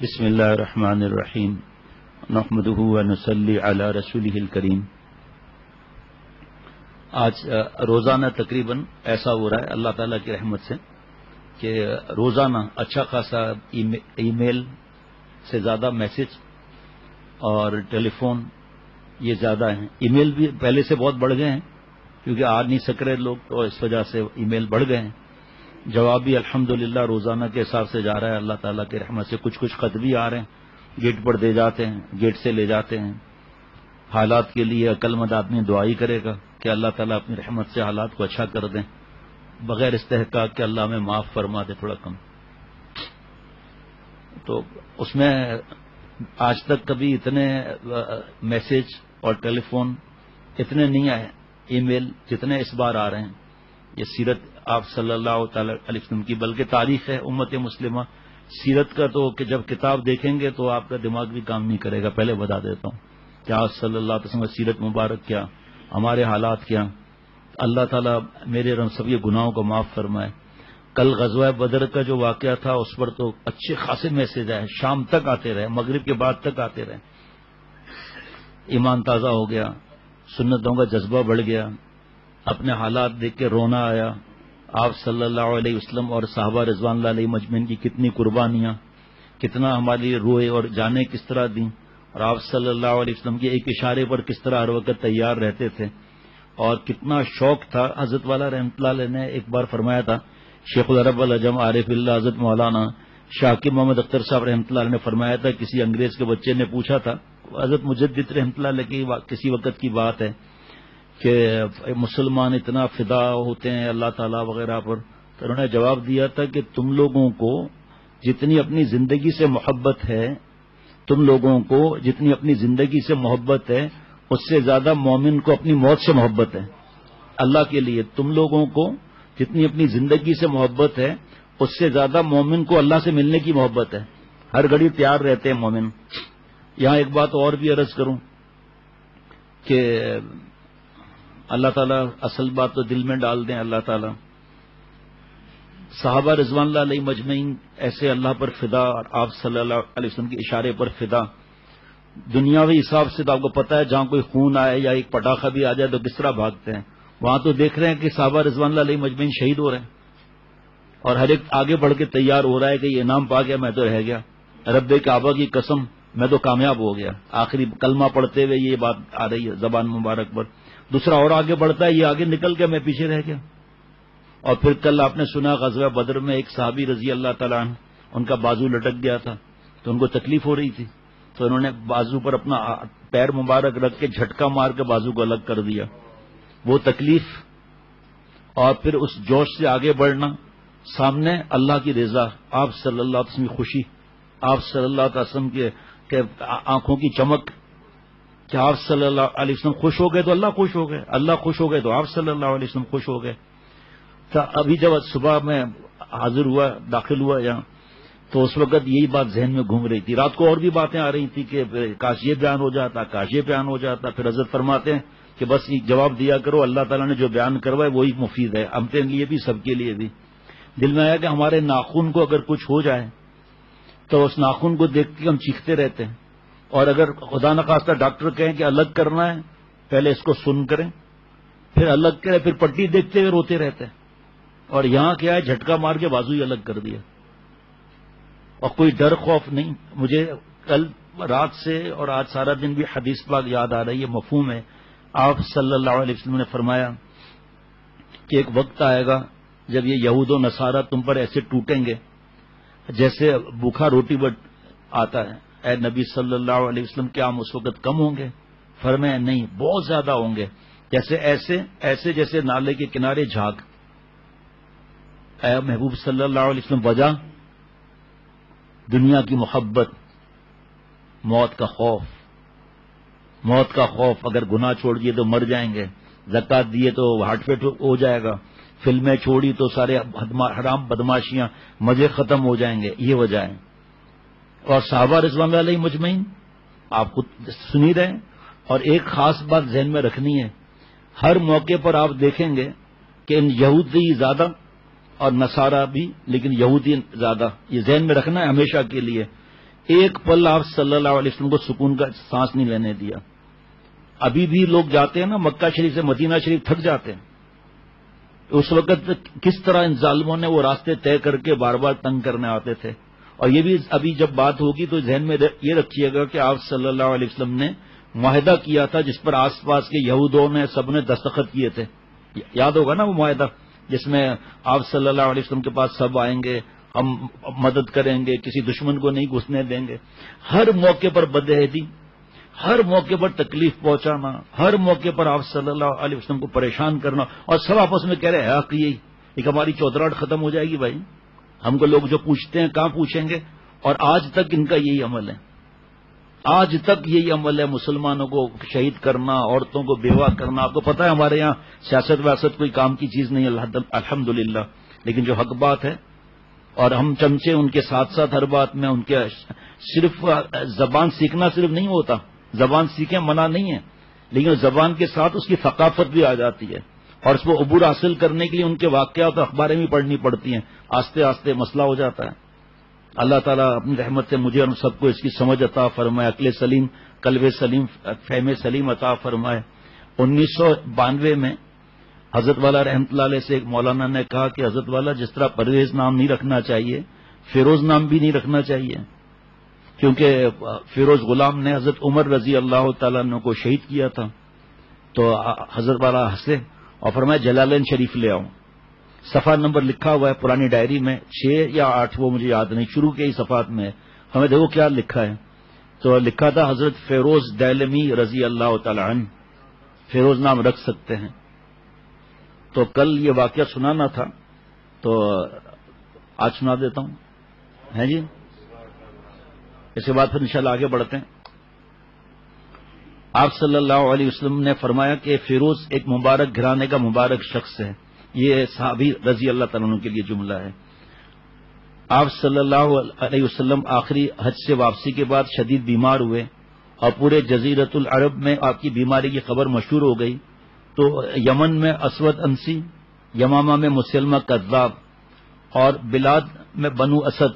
بسم اللہ الرحمن الرحیم نحمدہ ونصلی علی رسولہ الکریم۔ آج روزانہ تقریباً ایسا ہو رہا ہے اللہ تعالیٰ کی رحمت سے کہ روزانہ اچھا خاصا ای میل سے زیادہ میسج اور ٹیلی فون یہ زیادہ ہیں۔ ای میل بھی پہلے سے بہت بڑھ گئے ہیں کیونکہ آ نہیں سک رہے لوگ، تو اس وجہ سے ای میل بڑھ گئے ہیں۔ جواب بھی الحمدللہ روزانہ کے حساب سے جا رہا ہے اللہ تعالیٰ کی رحمت سے۔ کچھ خط بھی آ رہے ہیں، گیٹ پر دے جاتے ہیں، گیٹ سے لے جاتے ہیں۔ حالات کے لیے عقل مند آدمی دعا ہی کرے گا کہ اللہ تعالیٰ اپنی رحمت سے حالات کو اچھا کر دیں، بغیر استحقاق کہ اللہ ہمیں معاف فرما دے تھوڑا کم۔ تو اس میں آج تک کبھی اتنے میسج اور ٹیلی فون اتنے نہیں آئے، ای میل جتنے اس بار آ رہے ہیں۔ یہ سیرت آپ صلی اللہ تعالی علیہ وسلم کی بلکہ تاریخ ہے امت مسلمہ سیرت کا، تو کہ جب کتاب دیکھیں گے تو آپ کا دماغ بھی کام نہیں کرے گا۔ پہلے بتا دیتا ہوں کہ آج صلی اللہ علیہ وسلم سیرت مبارک کیا، ہمارے حالات کیا۔ اللہ تعالیٰ میرے رب سب کے گناہوں کو معاف فرمائے۔ کل غزوہ بدر کا جو واقعہ تھا اس پر تو اچھے خاصے میسج آئے، شام تک آتے رہے، مغرب کے بعد تک آتے رہے۔ ایمان تازہ ہو گیا، سنتوں کا جذبہ بڑھ گیا، اپنے حالات دیکھ کے رونا آیا۔ آپ صلی اللہ علیہ وسلم اور صحابہ رضوان اللہ علیہ مجمعین کی کتنی قربانیاں، کتنا ہمارے لیے روئے اور جانیں کس طرح دیں، اور آپ صلی اللہ علیہ وسلم کے ایک اشارے پر کس طرح ہر وقت تیار رہتے تھے، اور کتنا شوق تھا۔ حضرت والا رحمۃ اللہ علیہ نے ایک بار فرمایا تھا، شیخ العرب العجم عارف اللہ حضرت مولانا شاکر محمد اختر صاحب رحمۃ اللہ علیہ نے فرمایا تھا، کسی انگریز کے بچے نے پوچھا تھا، حضرت مجدد رحمۃ اللہ علیہ کی کسی وقت کی بات ہے کہ مسلمان اتنا فدا ہوتے ہیں اللہ تعالیٰ وغیرہ پر، تو انہوں نے جواب دیا تھا کہ تم لوگوں کو جتنی اپنی زندگی سے محبت ہے، تم لوگوں کو جتنی اپنی زندگی سے محبت ہے اس سے زیادہ مومن کو اپنی موت سے محبت ہے۔ اللہ کے لیے تم لوگوں کو جتنی اپنی زندگی سے محبت ہے اس سے زیادہ مومن کو اللہ سے ملنے کی محبت ہے۔ ہر گھڑی تیار رہتے ہیں مومن۔ یہاں ایک بات اور بھی عرض کروں کہ اللہ تعالیٰ اصل بات تو دل میں ڈال دیں اللہ تعالیٰ۔ صحابہ رضوان اللہ علیہ مجمعین ایسے اللہ پر فدا، اور آپ صلی اللہ علیہ وسلم کے اشارے پر فدا۔ دنیاوی حساب سے تو آپ کو پتہ ہے جہاں کوئی خون آئے یا ایک پٹاخہ بھی آ جائے تو کس طرح بھاگتے ہیں۔ وہاں تو دیکھ رہے ہیں کہ صحابہ رضوان اللہ علیہ مجمعین شہید ہو رہے ہیں، اور ہر ایک آگے بڑھ کے تیار ہو رہا ہے کہ یہ انعام پا گیا، میں تو رہ گیا، رب کعبہ کی قسم میں تو کامیاب ہو گیا۔ آخری کلمہ پڑھتے ہوئے یہ بات آ رہی ہے زبان مبارک پر۔ دوسرا اور آگے بڑھتا ہے، یہ آگے نکل گیا، میں پیچھے رہ گیا۔ اور پھر کل آپ نے سنا غزوہ بدر میں ایک صحابی رضی اللہ تعالیٰ عنہ، ان کا بازو لٹک گیا تھا تو ان کو تکلیف ہو رہی تھی، تو انہوں نے بازو پر اپنا پیر مبارک رکھ کے جھٹکا مار کے بازو کو الگ کر دیا۔ وہ تکلیف اور پھر اس جوش سے آگے بڑھنا، سامنے اللہ کی رضا، آپ صلی اللہ علیہ وسلم کی خوشی، آپ صلی اللہ علیہ وسلم کے آنکھوں کی چمک کہ آپ صلی اللہ علیہ وسلم خوش ہو گئے تو اللہ خوش ہو گئے، اللہ خوش ہو گئے تو آپ صلی اللہ علیہ وسلم خوش ہو گئے۔ تو ابھی جب صبح میں حاضر ہوا، داخل ہوا یہاں، تو اس وقت یہی بات ذہن میں گھوم رہی تھی۔ رات کو اور بھی باتیں آ رہی تھی کہ کاش یہ بیان ہو جاتا، کاش یہ بیان ہو جاتا۔ پھر حضرت فرماتے ہیں کہ بس یہ جواب دیا کرو، اللہ تعالیٰ نے جو بیان کروائے وہی مفید ہے، ہمارے لیے بھی سب کے لیے بھی۔ دل میں آیا کہ ہمارے ناخن کو اگر کچھ ہو جائے تو اس ناخن کو دیکھ کے ہم چیختے رہتے ہیں، اور اگر خدا نخواستہ ڈاکٹر کہیں کہ الگ کرنا ہے، پہلے اس کو سن کریں، پھر الگ کریں، پھر پٹی دیکھتے ہوئے روتے رہتے ہیں۔ اور یہاں کیا ہے، جھٹکا مار کے بازو ہی الگ کر دیا، اور کوئی ڈر خوف نہیں۔ مجھے کل رات سے اور آج سارا دن بھی حدیث پاک یاد آ رہی ہے، مفہوم ہے۔ آپ صلی اللہ علیہ وسلم نے فرمایا کہ ایک وقت آئے گا جب یہ یہود و نصارہ تم پر ایسے ٹوٹیں گے جیسے بھوکھا روٹی پر آتا ہے۔ اے نبی صلی اللہ علیہ وسلم، کیا ہم اس وقت کم ہوں گے؟ فرمایا نہیں، بہت زیادہ ہوں گے، ایسے جیسے نالے کے کنارے جھاگ۔ اے محبوب صلی اللہ علیہ وسلم، وجہ دنیا کی محبت، موت کا خوف، موت کا خوف۔ اگر گناہ چھوڑ دیے تو مر جائیں گے، زکات دیے تو ہارٹ فیٹ ہو جائے گا، فلمیں چھوڑی تو سارے حرام بدماشیاں مزے ختم ہو جائیں گے، یہ وجہ ہے۔ اور صحابہ رضوان اللہ علیہ مجمعین آپ کو سنی رہے، اور ایک خاص بات ذہن میں رکھنی ہے، ہر موقع پر آپ دیکھیں گے کہ ان یہودی زیادہ اور نصارہ بھی، لیکن یہودی زیادہ، یہ ذہن میں رکھنا ہے ہمیشہ کے لیے ایک پل آپ صلی اللہ علیہ وسلم کو سکون کا سانس نہیں لینے دیا. ابھی بھی لوگ جاتے ہیں نا مکہ شریف سے مدینہ شریف، تھک جاتے ہیں. اس وقت کس طرح ان ظالموں نے وہ راستے طے کر کے بار بار تنگ کرنے آتے تھے. اور یہ بھی ابھی جب بات ہوگی تو ذہن میں یہ رکھیے گا کہ آپ صلی اللہ علیہ وسلم نے معاہدہ کیا تھا جس پر آس پاس کے یہودوں نے سب نے دستخط کیے تھے. یاد ہوگا نا وہ معاہدہ جس میں آپ صلی اللہ علیہ وسلم کے پاس سب آئیں گے، ہم مدد کریں گے، کسی دشمن کو نہیں گھسنے دیں گے. ہر موقع پر بدعہدی، ہر موقع پر تکلیف پہنچانا، ہر موقع پر آپ صلی اللہ علیہ وسلم کو پریشان کرنا، اور سب آپس میں کہہ رہے ہیں حق یہی. ایک ہماری چودراہٹ ختم ہو جائے گی بھائی. ہم کو لوگ جو پوچھتے ہیں کہاں پوچھیں گے. اور آج تک ان کا یہی عمل ہے، آج تک یہی عمل ہے، مسلمانوں کو شہید کرنا، عورتوں کو بیوہ کرنا. آپ کو پتا ہے ہمارے یہاں سیاست ویاست کوئی کام کی چیز نہیں الحمدللہ، لیکن جو حق بات ہے اور ہم چمچے ان کے ساتھ ساتھ ہر بات میں ان کے. صرف زبان سیکھنا صرف نہیں ہوتا، زبان سیکھیں منع نہیں ہے، لیکن زبان کے ساتھ اس کی ثقافت بھی آ جاتی ہے، اور اس کو عبور حاصل کرنے کے لیے ان کے واقعات اور اخباریں بھی پڑھنی پڑتی ہیں. آستے آستے مسئلہ ہو جاتا ہے. اللہ تعالیٰ اپنی رحمت سے مجھے اور سب کو اس کی سمجھ عطا فرمائے، عقل سلیم، قلب سلیم، فہم سلیم عطا فرمائے. 1992 میں حضرت والا رحمت اللہ علیہ سے ایک مولانا نے کہا کہ حضرت والا جس طرح پرویز نام نہیں رکھنا چاہیے، فیروز نام بھی نہیں رکھنا چاہیے، کیونکہ فیروز غلام نے حضرت عمر رضی اللہ تعالیٰ عنہ کو شہید کیا تھا. تو حضرت والا ہنسے اور فرمایا جلالین شریف لے آؤں. صفحہ نمبر لکھا ہوا ہے پرانی ڈائری میں، 6 یا 8، وہ مجھے یاد نہیں، شروع کے ہی صفحات میں. ہمیں دیکھو کیا لکھا ہے. تو لکھا تھا حضرت فیروز دیلمی رضی اللہ تعالی عنہ، فیروز نام رکھ سکتے ہیں. تو کل یہ واقعہ سنانا تھا تو آج سنا دیتا ہوں، ہے جی. اس کے بعد پھر انشاءاللہ آگے بڑھتے ہیں. آپ صلی اللہ علیہ وسلم نے فرمایا کہ فیروز ایک مبارک گھرانے کا مبارک شخص ہے. یہ صحابی رضی اللہ تعالیٰ عنہ کے لیے جملہ ہے. آپ صلی اللہ علیہ وسلم آخری حج سے واپسی کے بعد شدید بیمار ہوئے اور پورے جزیرت العرب میں آپ کی بیماری کی خبر مشہور ہو گئی. تو یمن میں اسود انسی، یمامہ میں مسلمہ کذاب اور بلاد میں بنو اسد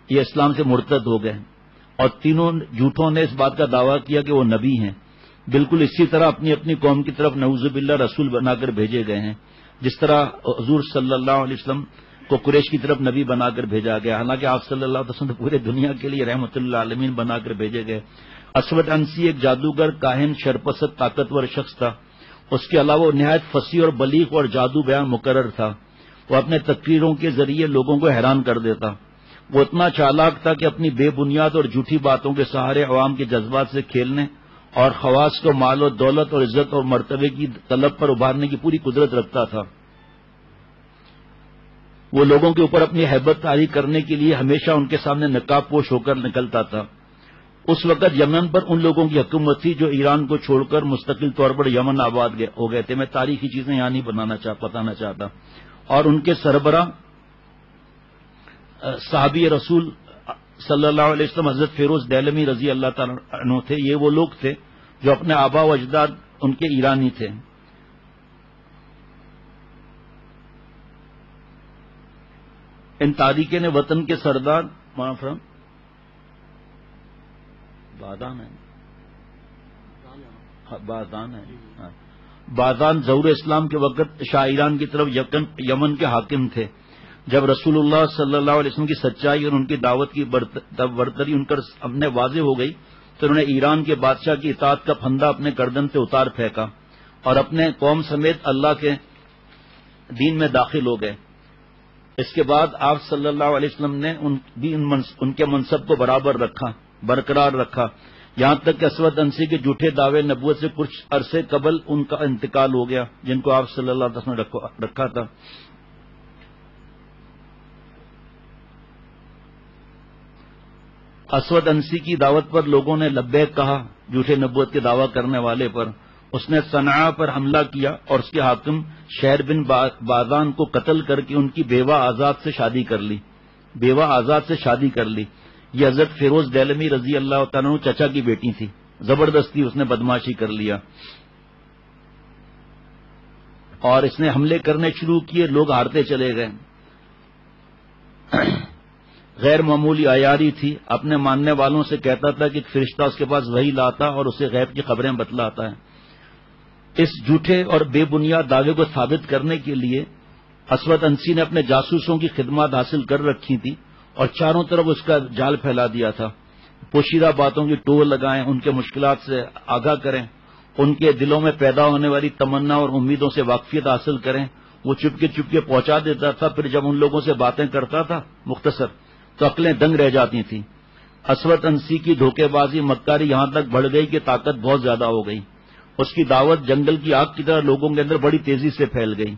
یہ اسلام سے مرتد ہو گئے، اور تینوں جھوٹوں نے اس بات کا دعویٰ کیا کہ وہ نبی ہیں. بالکل اسی طرح اپنی اپنی قوم کی طرف نعوذ باللہ رسول بنا کر بھیجے گئے ہیں، جس طرح حضور صلی اللہ علیہ وسلم کو قریش کی طرف نبی بنا کر بھیجا گیا. حالانکہ آپ صلی اللہ علیہ وسلم پورے دنیا کے لیے رحمت اللہ عالمین بنا کر بھیجے گئے. اسود انسی ایک جادوگر، کاہن، شرپسد، طاقتور شخص تھا. اس کے علاوہ وہ نہایت فصیح اور بلیغ اور جادو بیان مقرر تھا. وہ اپنے تقریروں کے ذریعے لوگوں کو حیران کر دیتا. وہ اتنا چالاک تھا کہ اپنی بے بنیاد اور جھوٹی باتوں کے سہارے عوام کے جذبات سے کھیلنے اور خواص کو مال و دولت اور عزت اور مرتبے کی طلب پر ابھارنے کی پوری قدرت رکھتا تھا. وہ لوگوں کے اوپر اپنی ہیبت طاری کرنے کے لیے ہمیشہ ان کے سامنے نقاب پوش ہو کر نکلتا تھا. اس وقت یمن پر ان لوگوں کی حکومت تھی جو ایران کو چھوڑ کر مستقل طور پر یمن آباد ہو گئے تھے. میں تاریخی چیزیں یہاں نہیں بتانا چاہتا. اور ان کے سربراہ صحابی رسول صلی اللہ علیہ وسلم حضرت فیروز دیلمی رضی اللہ تعالیٰ عنہ تھے. یہ وہ لوگ تھے جو اپنے آبا و اجداد ان کے ایرانی تھے. ان تاریخیں نے وطن کے سردار بادان ظہور اسلام کے وقت شاہ ایران کی طرف یمن کے حاکم تھے. جب رسول اللہ صلی اللہ علیہ وسلم کی سچائی اور ان کی دعوت کی برتری ان پر اپنے واضح ہو گئی تو انہوں نے ایران کے بادشاہ کی اطاعت کا پھندا اپنے گردن سے اتار پھینکا اور اپنے قوم سمیت اللہ کے دین میں داخل ہو گئے. اس کے بعد آپ صلی اللہ علیہ وسلم نے ان کے منصب کو برقرار رکھا، یہاں تک کہ اسود انسی کے جھوٹے دعوے نبوت سے کچھ عرصے قبل ان کا انتقال ہو گیا، جن کو آپ صلی اللہ علیہ وسلم نے رکھا تھا. اسود انسی کی دعوت پر لوگوں نے لبیک کہا جھوٹے نبوت کے دعویٰ کرنے والے پر. اس نے صنعاء پر حملہ کیا اور اس کے حاکم شہر بن بادان کو قتل کر کے ان کی بیوہ آزاد سے شادی کر لی. یہ حضرت فیروز دیلمی رضی اللہ تعالیٰ عنہ چچا کی بیٹی تھی. زبردستی اس نے بدماشی کر لیا اور اس نے حملے کرنے شروع کیے. لوگ ہارتے چلے گئے. غیر معمولی عیاری تھی، اپنے ماننے والوں سے کہتا تھا کہ ایک فرشتہ اس کے پاس وحی لاتا اور اسے غیب کی خبریں بتلاتا ہے۔ اس جھوٹے اور بے بنیاد دعوے کو ثابت کرنے کے لیے اسود انسی نے اپنے جاسوسوں کی خدمات حاصل کر رکھی تھی اور چاروں طرف اس کا جال پھیلا دیا تھا۔ پوشیدہ باتوں کی ٹول لگائیں، ان کے مشکلات سے آگاہ کریں، ان کے دلوں میں پیدا ہونے والی تمنا اور امیدوں سے واقفیت حاصل کریں۔ وہ چپکے چپکے پہنچا دیتا تھا، پھر جب ان لوگوں سے باتیں کرتا تھا مختصر تو عقلیں دنگ رہ جاتی تھیں۔ اسود انسی کی دھوکے بازی مکاری یہاں تک بڑھ گئی کہ طاقت بہت زیادہ ہو گئی۔ اس کی دعوت جنگل کی آگ کی طرح لوگوں کے اندر بڑی تیزی سے پھیل گئی۔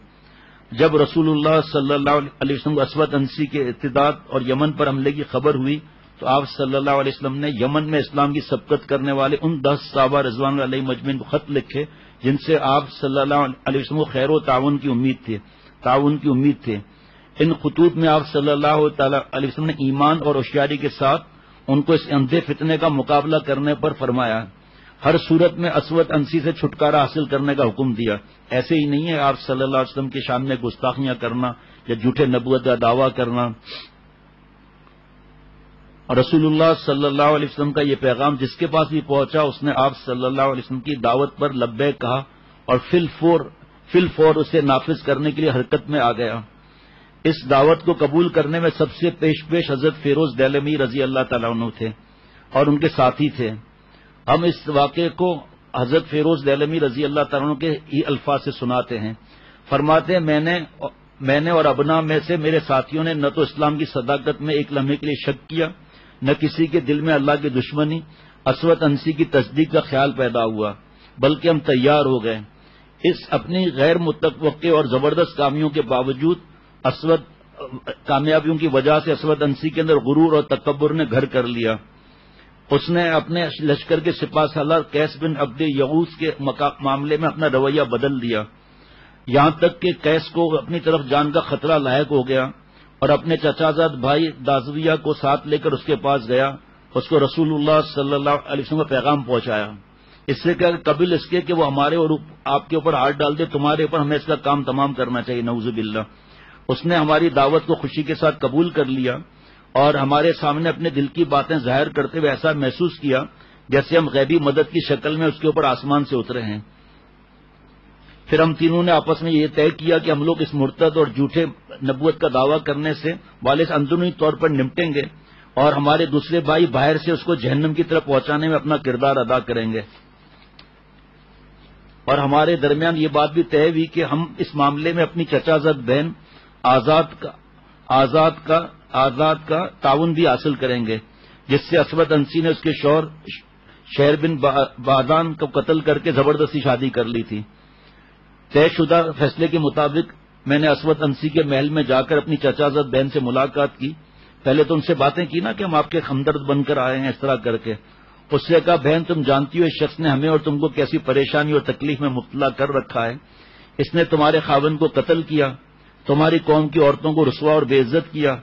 جب رسول اللہ صلی اللہ علیہ وسلم کو اسود انسی کے ارتداد اور یمن پر حملے کی خبر ہوئی تو آپ صلی اللہ علیہ وسلم نے یمن میں اسلام کی سبقت کرنے والے ان 10 صحابہ رضوان اللہ علیہ مجمعین کو خط لکھے جن سے آپ صلی اللہ علیہ وسلم کو خیر و تعاون کی امید تھی۔ ان خطوط میں آپ صلی اللہ تعالی علیہ وسلم نے ایمان اور ہوشیاری کے ساتھ ان کو اس اندھے فتنے کا مقابلہ کرنے پر فرمایا، ہر صورت میں اسود انسی سے چھٹکارا حاصل کرنے کا حکم دیا۔ ایسے ہی نہیں ہے آپ صلی اللہ علیہ وسلم کی شان میں گستاخیاں کرنا یا جھوٹے نبوت کا دعویٰ کرنا۔ اور رسول اللہ صلی اللہ علیہ وسلم کا یہ پیغام جس کے پاس بھی پہنچا اس نے آپ صلی اللہ علیہ وسلم کی دعوت پر لبیک کہا اور فی الفور اسے نافذ کرنے کے لیے حرکت میں آ گیا۔ اس دعوت کو قبول کرنے میں سب سے پیش حضرت فیروز دہلوی رضی اللہ تعالیٰ عنہ تھے اور ان کے ساتھی تھے۔ ہم اس واقعے کو حضرت فیروز دہلوی رضی اللہ تعالیٰ عنہ کے ہی الفاظ سے سناتے ہیں۔ فرماتے ہیں میں نے اور ابنا میں سے میرے ساتھیوں نے نہ تو اسلام کی صداقت میں ایک لمحے کے لیے شک کیا، نہ کسی کے دل میں اللہ کی دشمنی اسود انسی کی تصدیق کا خیال پیدا ہوا، بلکہ ہم تیار ہو گئے۔ اس اپنی غیر متوقع اور زبردست کامیابیوں کی وجہ سے اسود انسی کے اندر غرور اور تکبر نے گھر کر لیا۔ اس نے اپنے لشکر کے سپاہ سالار قیس بن عبد یغوث کے معاملے میں اپنا رویہ بدل دیا، یہاں تک کہ قیس کو اپنی طرف جان کا خطرہ لاحق ہو گیا اور اپنے چچا زاد بھائی دازویہ کو ساتھ لے کر اس کے پاس گیا، اس کو رسول اللہ صلی اللہ علیہ وسلم کا پیغام پہنچایا۔ اس سے کہ قبل اس کے کہ وہ ہمارے اور آپ کے اوپر ہاتھ ڈال دے، تمہارے اوپر ہمیں اس کا کام تمام کرنا چاہیے، نعوذ باللہ۔ اس نے ہماری دعوت کو خوشی کے ساتھ قبول کر لیا اور ہمارے سامنے اپنے دل کی باتیں ظاہر کرتے ہوئے ایسا محسوس کیا جیسے ہم غیبی مدد کی شکل میں اس کے اوپر آسمان سے اترے ہیں۔ پھر ہم تینوں نے آپس میں یہ طے کیا کہ ہم لوگ اس مرتد اور جھوٹے نبوت کا دعویٰ کرنے سے والے اندرونی طور پر نمٹیں گے اور ہمارے دوسرے بھائی باہر سے اس کو جہنم کی طرف پہنچانے میں اپنا کردار ادا کریں گے۔ اور ہمارے درمیان یہ بات بھی طے ہوئی کہ ہم اس معاملے میں اپنی چچا زد بہن آزاد کا تعاون بھی حاصل کریں گے، جس سے اسود انسی نے اس کے شوہر شہر بن بادان کو قتل کر کے زبردستی شادی کر لی تھی۔ طے شدہ فیصلے کے مطابق میں نے اسود انسی کے محل میں جا کر اپنی چچا زد بہن سے ملاقات کی۔ پہلے تو ان سے باتیں کی نا کہ ہم آپ کے ہمدرد بن کر آئے ہیں، اس طرح کر کے اس سے کہا بہن تم جانتی ہو اس شخص نے ہمیں اور تم کو کیسی پریشانی اور تکلیف میں مبتلا کر رکھا ہے۔ اس نے تمہارے خاوند کو قتل کیا، تمہاری قوم کی عورتوں کو رسوا اور بے عزت کیا،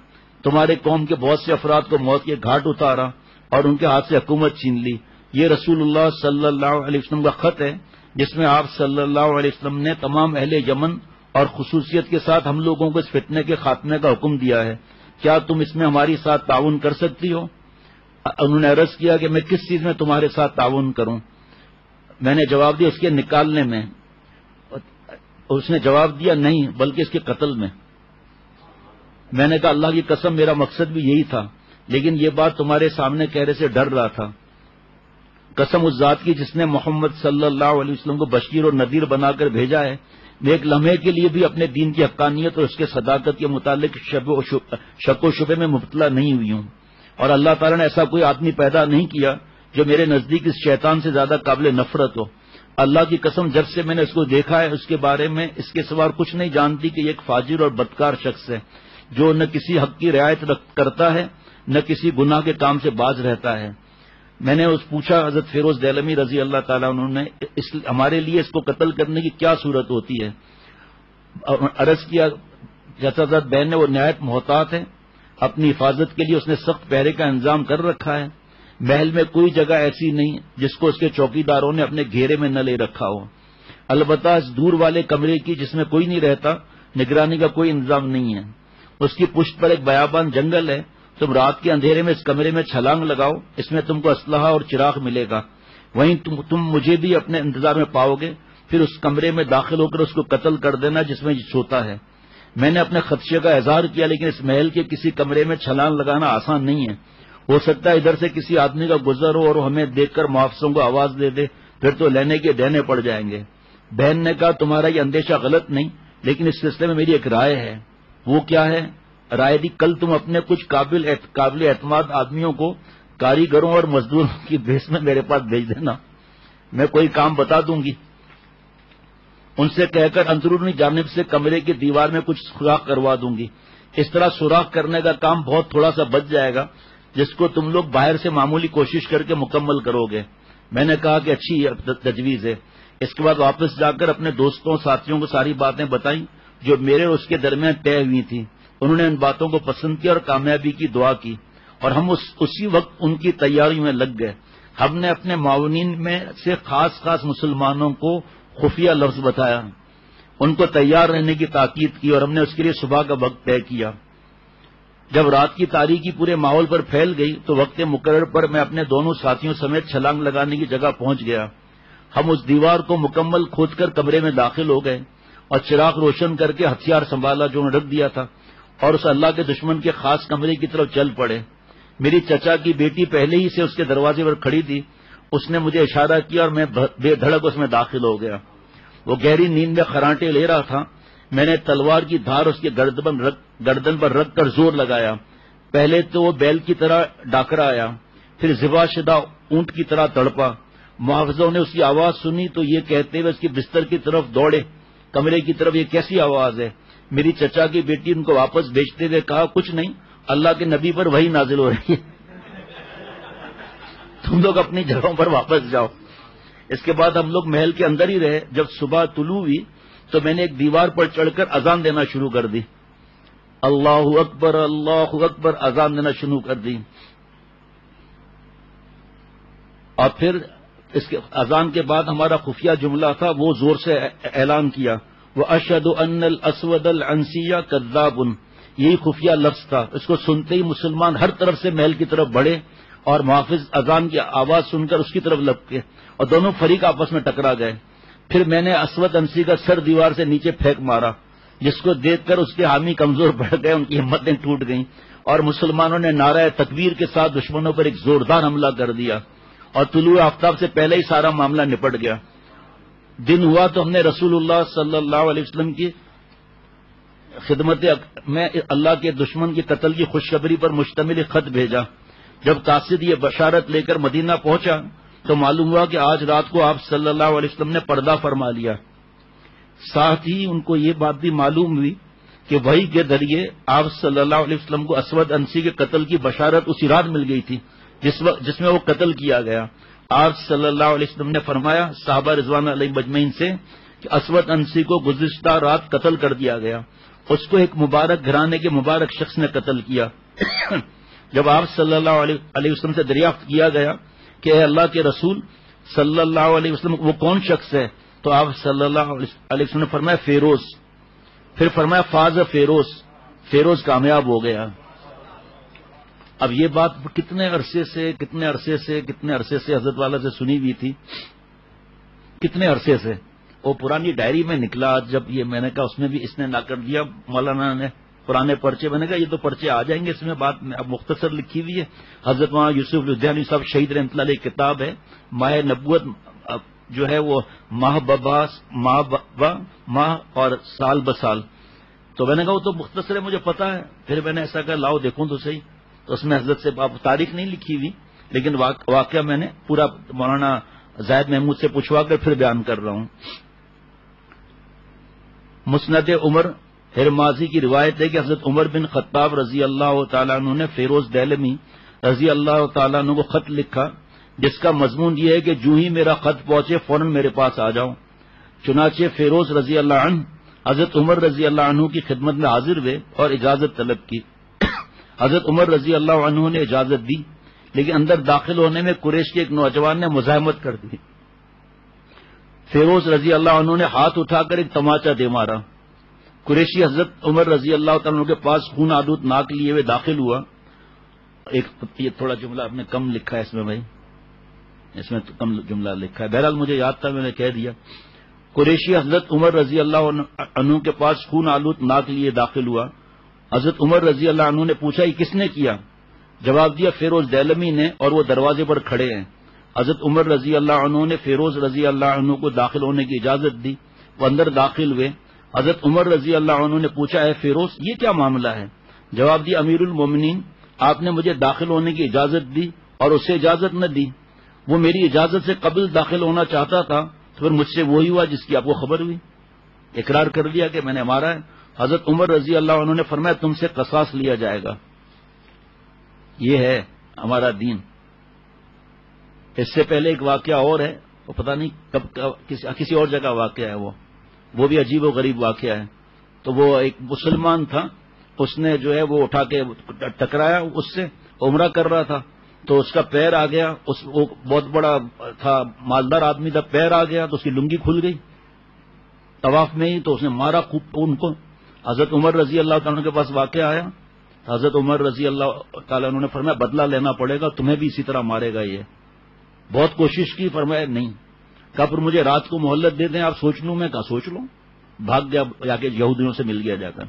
تمہارے قوم کے بہت سے افراد کو موت کے گھاٹ اتارا اور ان کے ہاتھ سے حکومت چھین لی۔ یہ رسول اللہ صلی اللہ علیہ وسلم کا خط ہے جس میں آپ صلی اللہ علیہ وسلم نے تمام اہل یمن اور خصوصیت کے ساتھ ہم لوگوں کو اس فتنے کے خاتمے کا حکم دیا ہے، کیا تم اس میں ہماری ساتھ تعاون کر سکتی ہو؟ انہوں نے عرض کیا کہ میں کس چیز میں تمہارے ساتھ تعاون کروں؟ میں نے جواب دیا اس کے نکالنے میں۔ اس نے جواب دیا نہیں بلکہ اس کے قتل میں۔ میں نے کہا اللہ کی قسم میرا مقصد بھی یہی تھا، لیکن یہ بات تمہارے سامنے کہنے سے ڈر رہا تھا۔ قسم اس ذات کی جس نے محمد صلی اللہ علیہ وسلم کو بشیر اور نذیر بنا کر بھیجا ہے، میں ایک لمحے کے لیے بھی اپنے دین کی حقانیت اور اس کے صداقت کے متعلق شک و شبے میں مبتلا نہیں ہوئی ہوں، اور اللہ تعالیٰ نے ایسا کوئی آدمی پیدا نہیں کیا جو میرے نزدیک اس شیطان سے زیادہ قابل نفرت ہو۔ اللہ کی قسم جب سے میں نے اس کو دیکھا ہے اس کے بارے میں اس کے سوا کچھ نہیں جانتی کہ یہ ایک فاجر اور بدکار شخص ہے جو نہ کسی حق کی رعایت کرتا ہے نہ کسی گناہ کے کام سے باز رہتا ہے۔ میں نے پوچھا حضرت فیروز دہلوی رضی اللہ تعالیٰ عنہ نے ہمارے لیے اس کو قتل کرنے کی کیا صورت ہوتی ہے؟ عرض کیا چچا زاد بہن نے وہ نہایت محتاط ہے، اپنی حفاظت کے لیے اس نے سخت پہرے کا انتظام کر رکھا ہے، محل میں کوئی جگہ ایسی نہیں جس کو اس کے چوکیداروں نے اپنے گھیرے میں نہ لے رکھا ہو، البتہ اس دور والے کمرے کی جس میں کوئی نہیں رہتا نگرانی کا کوئی انتظام نہیں ہے۔ اس کی پشت پر ایک بیابان جنگل ہے تم رات کے اندھیرے میں اس کمرے میں چھلانگ لگاؤ، اس میں تم کو اسلحہ اور چراغ ملے گا، وہیں تم مجھے بھی اپنے انتظار میں پاؤ گے، پھر اس کمرے میں داخل ہو کر اس کو قتل کر دینا جس میں سوتا ہے۔ میں نے اپنے خدشے کا اظہار کیا، لیکن اس محل کے کسی کمرے میں چھلانگ لگانا آسان نہیں ہے، ہو سکتا ہے ادھر سے کسی آدمی کا گزر ہو اور ہمیں دیکھ کر محافظوں کو آواز دے دے، پھر تو لینے کے دینے پڑ جائیں گے۔ بہن نے کہا تمہارا یہ اندیشہ غلط نہیں، لیکن اس سلسلے میں میری ایک رائے ہے۔ وہ کیا ہے؟ رائے دی، کل تم اپنے کچھ قابل اعتماد آدمیوں کو کاریگروں اور مزدوروں کی بھیس میں میرے پاس بھیج دینا، میں کوئی کام بتا دوں گی۔ ان سے کہہ کر اندرونی جانب سے کمرے کی دیوار میں کچھ سوراخ کروا دوں گی، اس طرح سوراخ کرنے کا کام بہت تھوڑا سا بچ جائے گا، جس کو تم لوگ باہر سے معمولی کوشش کر کے مکمل کرو گے۔ میں نے کہا کہ اچھی تجویز ہے۔ اس کے بعد واپس جا کر اپنے دوستوں ساتھیوں کو ساری باتیں بتائیں جو میرے اور اس کے درمیان طے ہوئی تھیں۔ انہوں نے ان باتوں کو پسند کیا اور کامیابی کی دعا کی، اور ہم اسی وقت ان کی تیاری میں لگ گئے۔ ہم نے اپنے معاونین میں سے خاص مسلمانوں کو خفیہ لفظ بتایا، ان کو تیار رہنے کی تاکید کی، اور ہم نے اس کے لیے صبح کا وقت طے کیا۔ جب رات کی تاریکی پورے ماحول پر پھیل گئی تو وقت مقرر پر میں اپنے دونوں ساتھیوں سمیت چھلانگ لگانے کی جگہ پہنچ گیا۔ ہم اس دیوار کو مکمل کھود کر کمرے میں داخل ہو گئے اور چراغ روشن کر کے ہتھیار سنبھالا جو رکھ دیا تھا، اور اس اللہ کے دشمن کے خاص کمرے کی طرف چل پڑے۔ میری چچا کی بیٹی پہلے ہی سے اس کے دروازے پر کھڑی تھی، اس نے مجھے اشارہ کیا اور میں بے دھڑک اس میں داخل ہو گیا۔ وہ گہری نیند میں خرانٹے لے رہا تھا۔ میں نے تلوار کی دھار اس کے گردن پر رکھ کر زور لگایا۔ پہلے تو وہ بیل کی طرح ڈاکرا آیا، پھر ذبح شدہ اونٹ کی طرح تڑپا۔ محافظوں نے اس کی آواز سنی تو یہ کہتے ہوئے اس کی بستر کی طرف دوڑے، کمرے کی طرف، یہ کیسی آواز ہے؟ میری چچا کی بیٹی ان کو واپس بھیجتے ہوئے کہا، کچھ نہیں، اللہ کے نبی پر وحی نازل ہو رہی ہے، تم لوگ اپنی جگہوں پر واپس جاؤ۔ اس کے بعد ہم لوگ محل کے اندر ہی رہے۔ جب صبح طلوع ہوئی تو میں نے ایک دیوار پر چڑھ کر اذان دینا شروع کر دی، اللہ اکبر اللہ اکبر، اذان دینا شروع کر دی۔ اور پھر اس کے اذان کے بعد ہمارا خفیہ جملہ تھا، وہ زور سے اعلان کیا، وَأَشْهَدُ أَنَّ الْأَسْوَدَ الْعَنْسِيَّ كَذَّابٌ، یہی خفیہ لفظ تھا۔ اس کو سنتے ہی مسلمان ہر طرف سے محل کی طرف بڑھے اور محافظ اذان کی آواز سن کر اس کی طرف لپکے اور دونوں فریق آپس میں ٹکرا گئے۔ پھر میں نے اسود انسی کا سر دیوار سے نیچے پھینک مارا، جس کو دیکھ کر اس کے حامی کمزور پڑ گئے، ان کی ہمتیں ٹوٹ گئیں، اور مسلمانوں نے نعرہ تکبیر کے ساتھ دشمنوں پر ایک زوردار حملہ کر دیا، اور طلوع آفتاب سے پہلے ہی سارا معاملہ نپٹ گیا۔ دن ہوا تو ہم نے رسول اللہ صلی اللہ علیہ وسلم کی خدمت میں اللہ کے دشمن کے قتل کی خوشخبری پر مشتمل ایک خط بھیجا۔ جب قاصد یہ بشارت لے کر مدینہ پہنچا تو معلوم ہوا کہ آج رات کو آپ صلی اللہ علیہ وسلم نے پردہ فرما لیا۔ ساتھ ہی ان کو یہ بات بھی معلوم ہوئی کہ وحی کے ذریعے آپ صلی اللہ علیہ وسلم کو اسود انسی کے قتل کی بشارت اسی رات مل گئی تھی جس میں وہ قتل کیا گیا۔ آپ صلی اللہ علیہ وسلم نے فرمایا صحابہ رضوان علیہ مجمعین سے کہ اسود انسی کو گزشتہ رات قتل کر دیا گیا، اس کو ایک مبارک گھرانے کے مبارک شخص نے قتل کیا۔ جب آپ صلی اللہ علیہ وسلم سے دریافت کیا گیا کہ اے اللہ کے رسول صلی اللہ علیہ وسلم وہ کون شخص ہے، تو آپ صلی اللہ علیہ وسلم نے فرمایا فیروز، پھر فرمایا فاز فیروز، فیروز کامیاب ہو گیا۔ اب یہ بات کتنے عرصے سے حضرت والا سے سنی ہوئی تھی، کتنے عرصے سے، وہ پرانی ڈائری میں نکلا جب یہ میں نے کہا اس میں بھی اس نے نہ کر دیا مولانا نے پرانے پرچے، میں نے کہا یہ تو پرچے آ جائیں گے اس میں، بات میں اب مختصر لکھی ہوئی ہے۔ حضرت وہاں یوسف لدھیانوی صاحب شہید رحمۃ اللہ علیہ کتاب ہے ماہ نبوت، جو ہے وہ ماہ اور سال بسال، تو میں نے کہا وہ تو مختصر ہے مجھے پتا ہے، پھر میں نے ایسا کہا لاؤ دیکھوں تو صحیح، تو اس میں حضرت سے تاریخ نہیں لکھی ہوئی لیکن واقعہ میں نے پورا مولانا زاہد محمود سے پوچھوا کر پھر بیان کر رہا ہوں۔ مسند عمر ہرمازی کی روایت ہے کہ حضرت عمر بن خطاب رضی اللہ تعالیٰ عنہ نے فیروز دہلمی رضی اللہ تعالیٰ عنہ کو خط لکھا جس کا مضمون یہ ہے کہ جو ہی میرا خط پہنچے فوراً میرے پاس آ جاؤ۔ چنانچہ فیروز رضی اللہ عنہ حضرت عمر رضی اللہ عنہ کی خدمت میں حاضر ہوئے اور اجازت طلب کی۔ حضرت عمر رضی اللہ عنہ نے اجازت دی، لیکن اندر داخل ہونے میں قریش کے ایک نوجوان نے مزاحمت کر دی۔ فیروز رضی اللہ عنہ نے ہاتھ اٹھا کر ایک تماچا دے مارا۔ قریشی حضرت عمر رضی اللہ تعالیٰ عنہ کے پاس خون آلود ناک لیے ہوئے داخل ہوا یہ تھوڑا جملہ آپ نے کم لکھا ہے اس میں بھائی، اس میں کم جملہ لکھا ہے، بہرحال مجھے یاد تھا، میں نے کہہ دیا۔ قریشی حضرت عمر رضی اللہ عنہ کے پاس خون آلود ناک لیے داخل ہوا۔ حضرت عمر رضی اللہ عنہ نے پوچھا یہ کس نے کیا؟ جواب دیا فیروز دیلمی نے، اور وہ دروازے پر کھڑے ہیں۔ حضرت عمر رضی اللہ عنہ نے فیروز رضی اللہ عنہ کو داخل ہونے کی اجازت دی، وہ اندر داخل ہوئے۔ حضرت عمر رضی اللہ عنہ نے پوچھا اے فیروز یہ کیا معاملہ ہے؟ جواب دیا امیر المومنین آپ نے مجھے داخل ہونے کی اجازت دی اور اسے اجازت نہ دی، وہ میری اجازت سے قبل داخل ہونا چاہتا تھا، تو پھر مجھ سے وہی ہوا جس کی آپ کو خبر ہوئی، اقرار کر لیا کہ میں نے مارا ہے۔ حضرت عمر رضی اللہ عنہ نے فرمایا تم سے قصاص لیا جائے گا، یہ ہے ہمارا دین۔ اس سے پہلے ایک واقعہ اور ہے، وہ پتہ نہیں کب کسی اور جگہ واقعہ ہے، وہ بھی عجیب و غریب واقعہ ہے۔ تو وہ ایک مسلمان تھا، اس نے جو ہے وہ اٹھا کے ٹکرایا اس سے، عمرہ کر رہا تھا، تو اس کا پیر آ گیا، وہ بہت بڑا تھا، مالدار آدمی تھا، پیر آ گیا تو اس کی لنگی کھل گئی طواف میں ہی، تو اس نے مارا خوب ان کو۔ حضرت عمر رضی اللہ تعالیٰ کے پاس واقعہ آیا، حضرت عمر رضی اللہ تعالیٰ نے فرمایا بدلہ لینا پڑے گا، تمہیں بھی اسی طرح مارے گا یہ۔ بہت کوشش کی، فرمایا نہیں، کہا پھر مجھے رات کو مہلت دے دیں آپ سوچ لوں، میں کہا سوچ لوں، بھاگ گیا جا کے یہودیوں سے مل گیا جا کر۔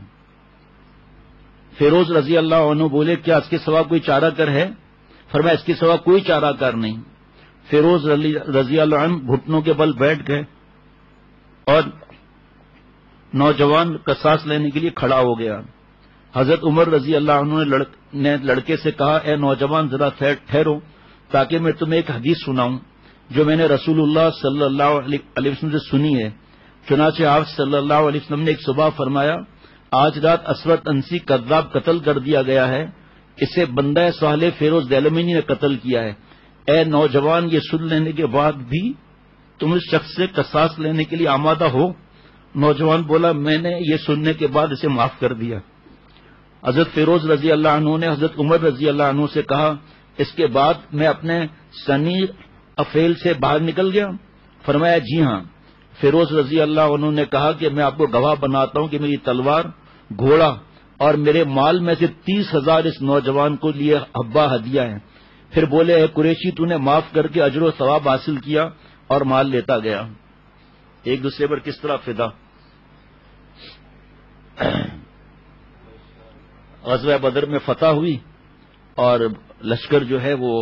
فیروز رضی اللہ عنہ بولے کیا اس کے سوا کوئی چارہ کر ہے؟ فرمایا اس کے سوا کوئی چارہ کر نہیں۔ فیروز رضی اللہ عنہ گھٹنوں کے بل بیٹھ گئے اور نوجوان قصاص لینے کے لیے کھڑا ہو گیا۔ حضرت عمر رضی اللہ عنہ نے لڑکے سے کہا اے نوجوان ذرا ٹھہرو تاکہ میں تمہیں ایک حدیث سناؤں جو میں نے رسول اللہ صلی اللہ علیہ وسلم سے سنی ہے۔ چنانچہ آپ صلی اللہ علیہ وسلم نے ایک صبح فرمایا آج رات اسود انسی کذاب قتل کر دیا گیا ہے، اسے بندہ صالح فیروز دیلمینی نے قتل کیا ہے۔ اے نوجوان یہ سن لینے کے بعد بھی تم اس شخص سے قصاص لینے کے لیے آمادہ ہو؟ نوجوان بولا میں نے یہ سننے کے بعد اسے معاف کر دیا۔ حضرت فیروز رضی اللہ عنہ نے حضرت عمر رضی اللہ عنہ سے کہا اس کے بعد میں اپنے سنی افیل سے باہر نکل گیا؟ فرمایا جی ہاں۔ فیروز رضی اللہ عنہ نے کہا کہ میں آپ کو گواہ بناتا ہوں کہ میری تلوار، گھوڑا اور میرے مال میں سے 30,000 اس نوجوان کو لیے حبہ ہدیہ ہیں۔ پھر بولے اے قریشی تو نے معاف کر کے اجر و ثواب حاصل کیا اور مال لیتا گیا۔ ایک دوسرے پر کس طرح فدا۔ غزوہ بدر میں فتح ہوئی اور لشکر جو ہے وہ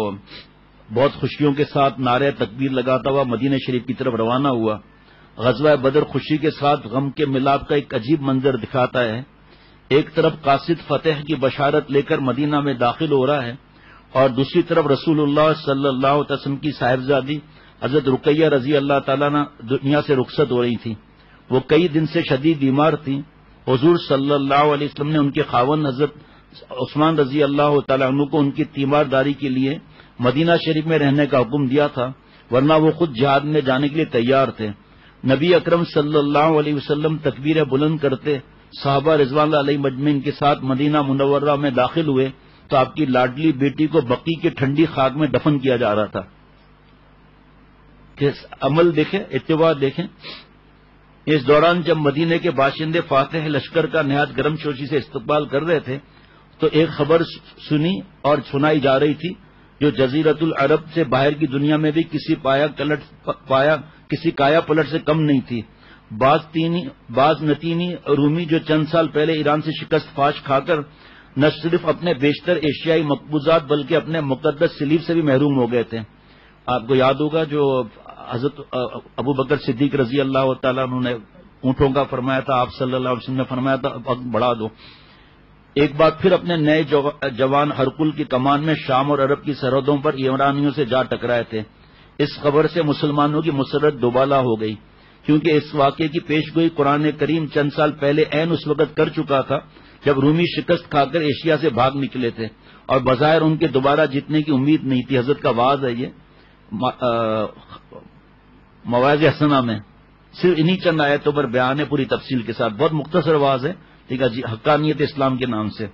بہت خوشیوں کے ساتھ نعرہ تکبیر لگاتا ہوا مدینہ شریف کی طرف روانہ ہوا۔ غزوہ بدر خوشی کے ساتھ غم کے ملاپ کا ایک عجیب منظر دکھاتا ہے۔ ایک طرف قاصد فتح کی بشارت لے کر مدینہ میں داخل ہو رہا ہے اور دوسری طرف رسول اللہ صلی اللہ علیہ وسلم کی صاحبزادی حضرت رقیہ رضی اللہ تعالیٰ عنہ دنیا سے رخصت ہو رہی تھی۔ وہ کئی دن سے شدید بیمار تھیں۔ حضور صلی اللہ علیہ وسلم نے ان کے خاوند حضرت عثمان رضی اللہ تعالیٰ عنہ کو ان کی تیمارداری کے لیے مدینہ شریف میں رہنے کا حکم دیا تھا، ورنہ وہ خود جہاد میں جانے کے لیے تیار تھے۔ نبی اکرم صلی اللہ علیہ وسلم تکبیر بلند کرتے صحابہ رضوان اللہ علیہ مجمعین کے ساتھ مدینہ منورہ میں داخل ہوئے تو آپ کی لاڈلی بیٹی کو بقیع کی ٹھنڈی خاک میں دفن کیا جا رہا تھا۔ کہ عمل دیکھیں، اتباع دیکھیں۔ اس دوران جب مدینے کے باشندے فاتح لشکر کا نہایت گرم جوشی سے استقبال کر رہے تھے تو ایک خبر سنی اور سنائی جا رہی تھی جو جزیرت العرب سے باہر کی دنیا میں بھی کسی کایا پلٹ سے کم نہیں تھی۔ بعض نتینی رومی جو چند سال پہلے ایران سے شکست فاش کھا کر نہ صرف اپنے بیشتر ایشیائی مقبوضات بلکہ اپنے مقدس سلیب سے بھی محروم ہو گئے تھے۔ آپ کو یاد ہوگا جو حضرت ابو بکر صدیق رضی اللہ تعالیٰ عنہ نے اونٹوں کا فرمایا تھا، آپ صلی اللہ علیہ وسلم نے فرمایا تھا وقت بڑھا دو۔ ایک بار پھر اپنے نئے جوان ہرکل کی کمان میں شام اور عرب کی سرحدوں پر ایرانیوں سے جا ٹکرائے تھے۔ اس خبر سے مسلمانوں کی مسرت دوبالا ہو گئی، کیونکہ اس واقعے کی پیشگوئی قرآن کریم چند سال پہلے عین اس وقت کر چکا تھا جب رومی شکست کھا کر ایشیا سے بھاگ نکلے تھے اور بظاہر ان کے دوبارہ جیتنے کی امید نہیں تھی۔ حضرت کا واعظ ہے یہ مواعظ حسنہ میں، صرف انہی چند آیتوں پر بیان ہے پوری تفصیل کے ساتھ، بہت مختصر واعظ ہے، ٹھیک ہے جی، حقانیت اسلام کے نام سے۔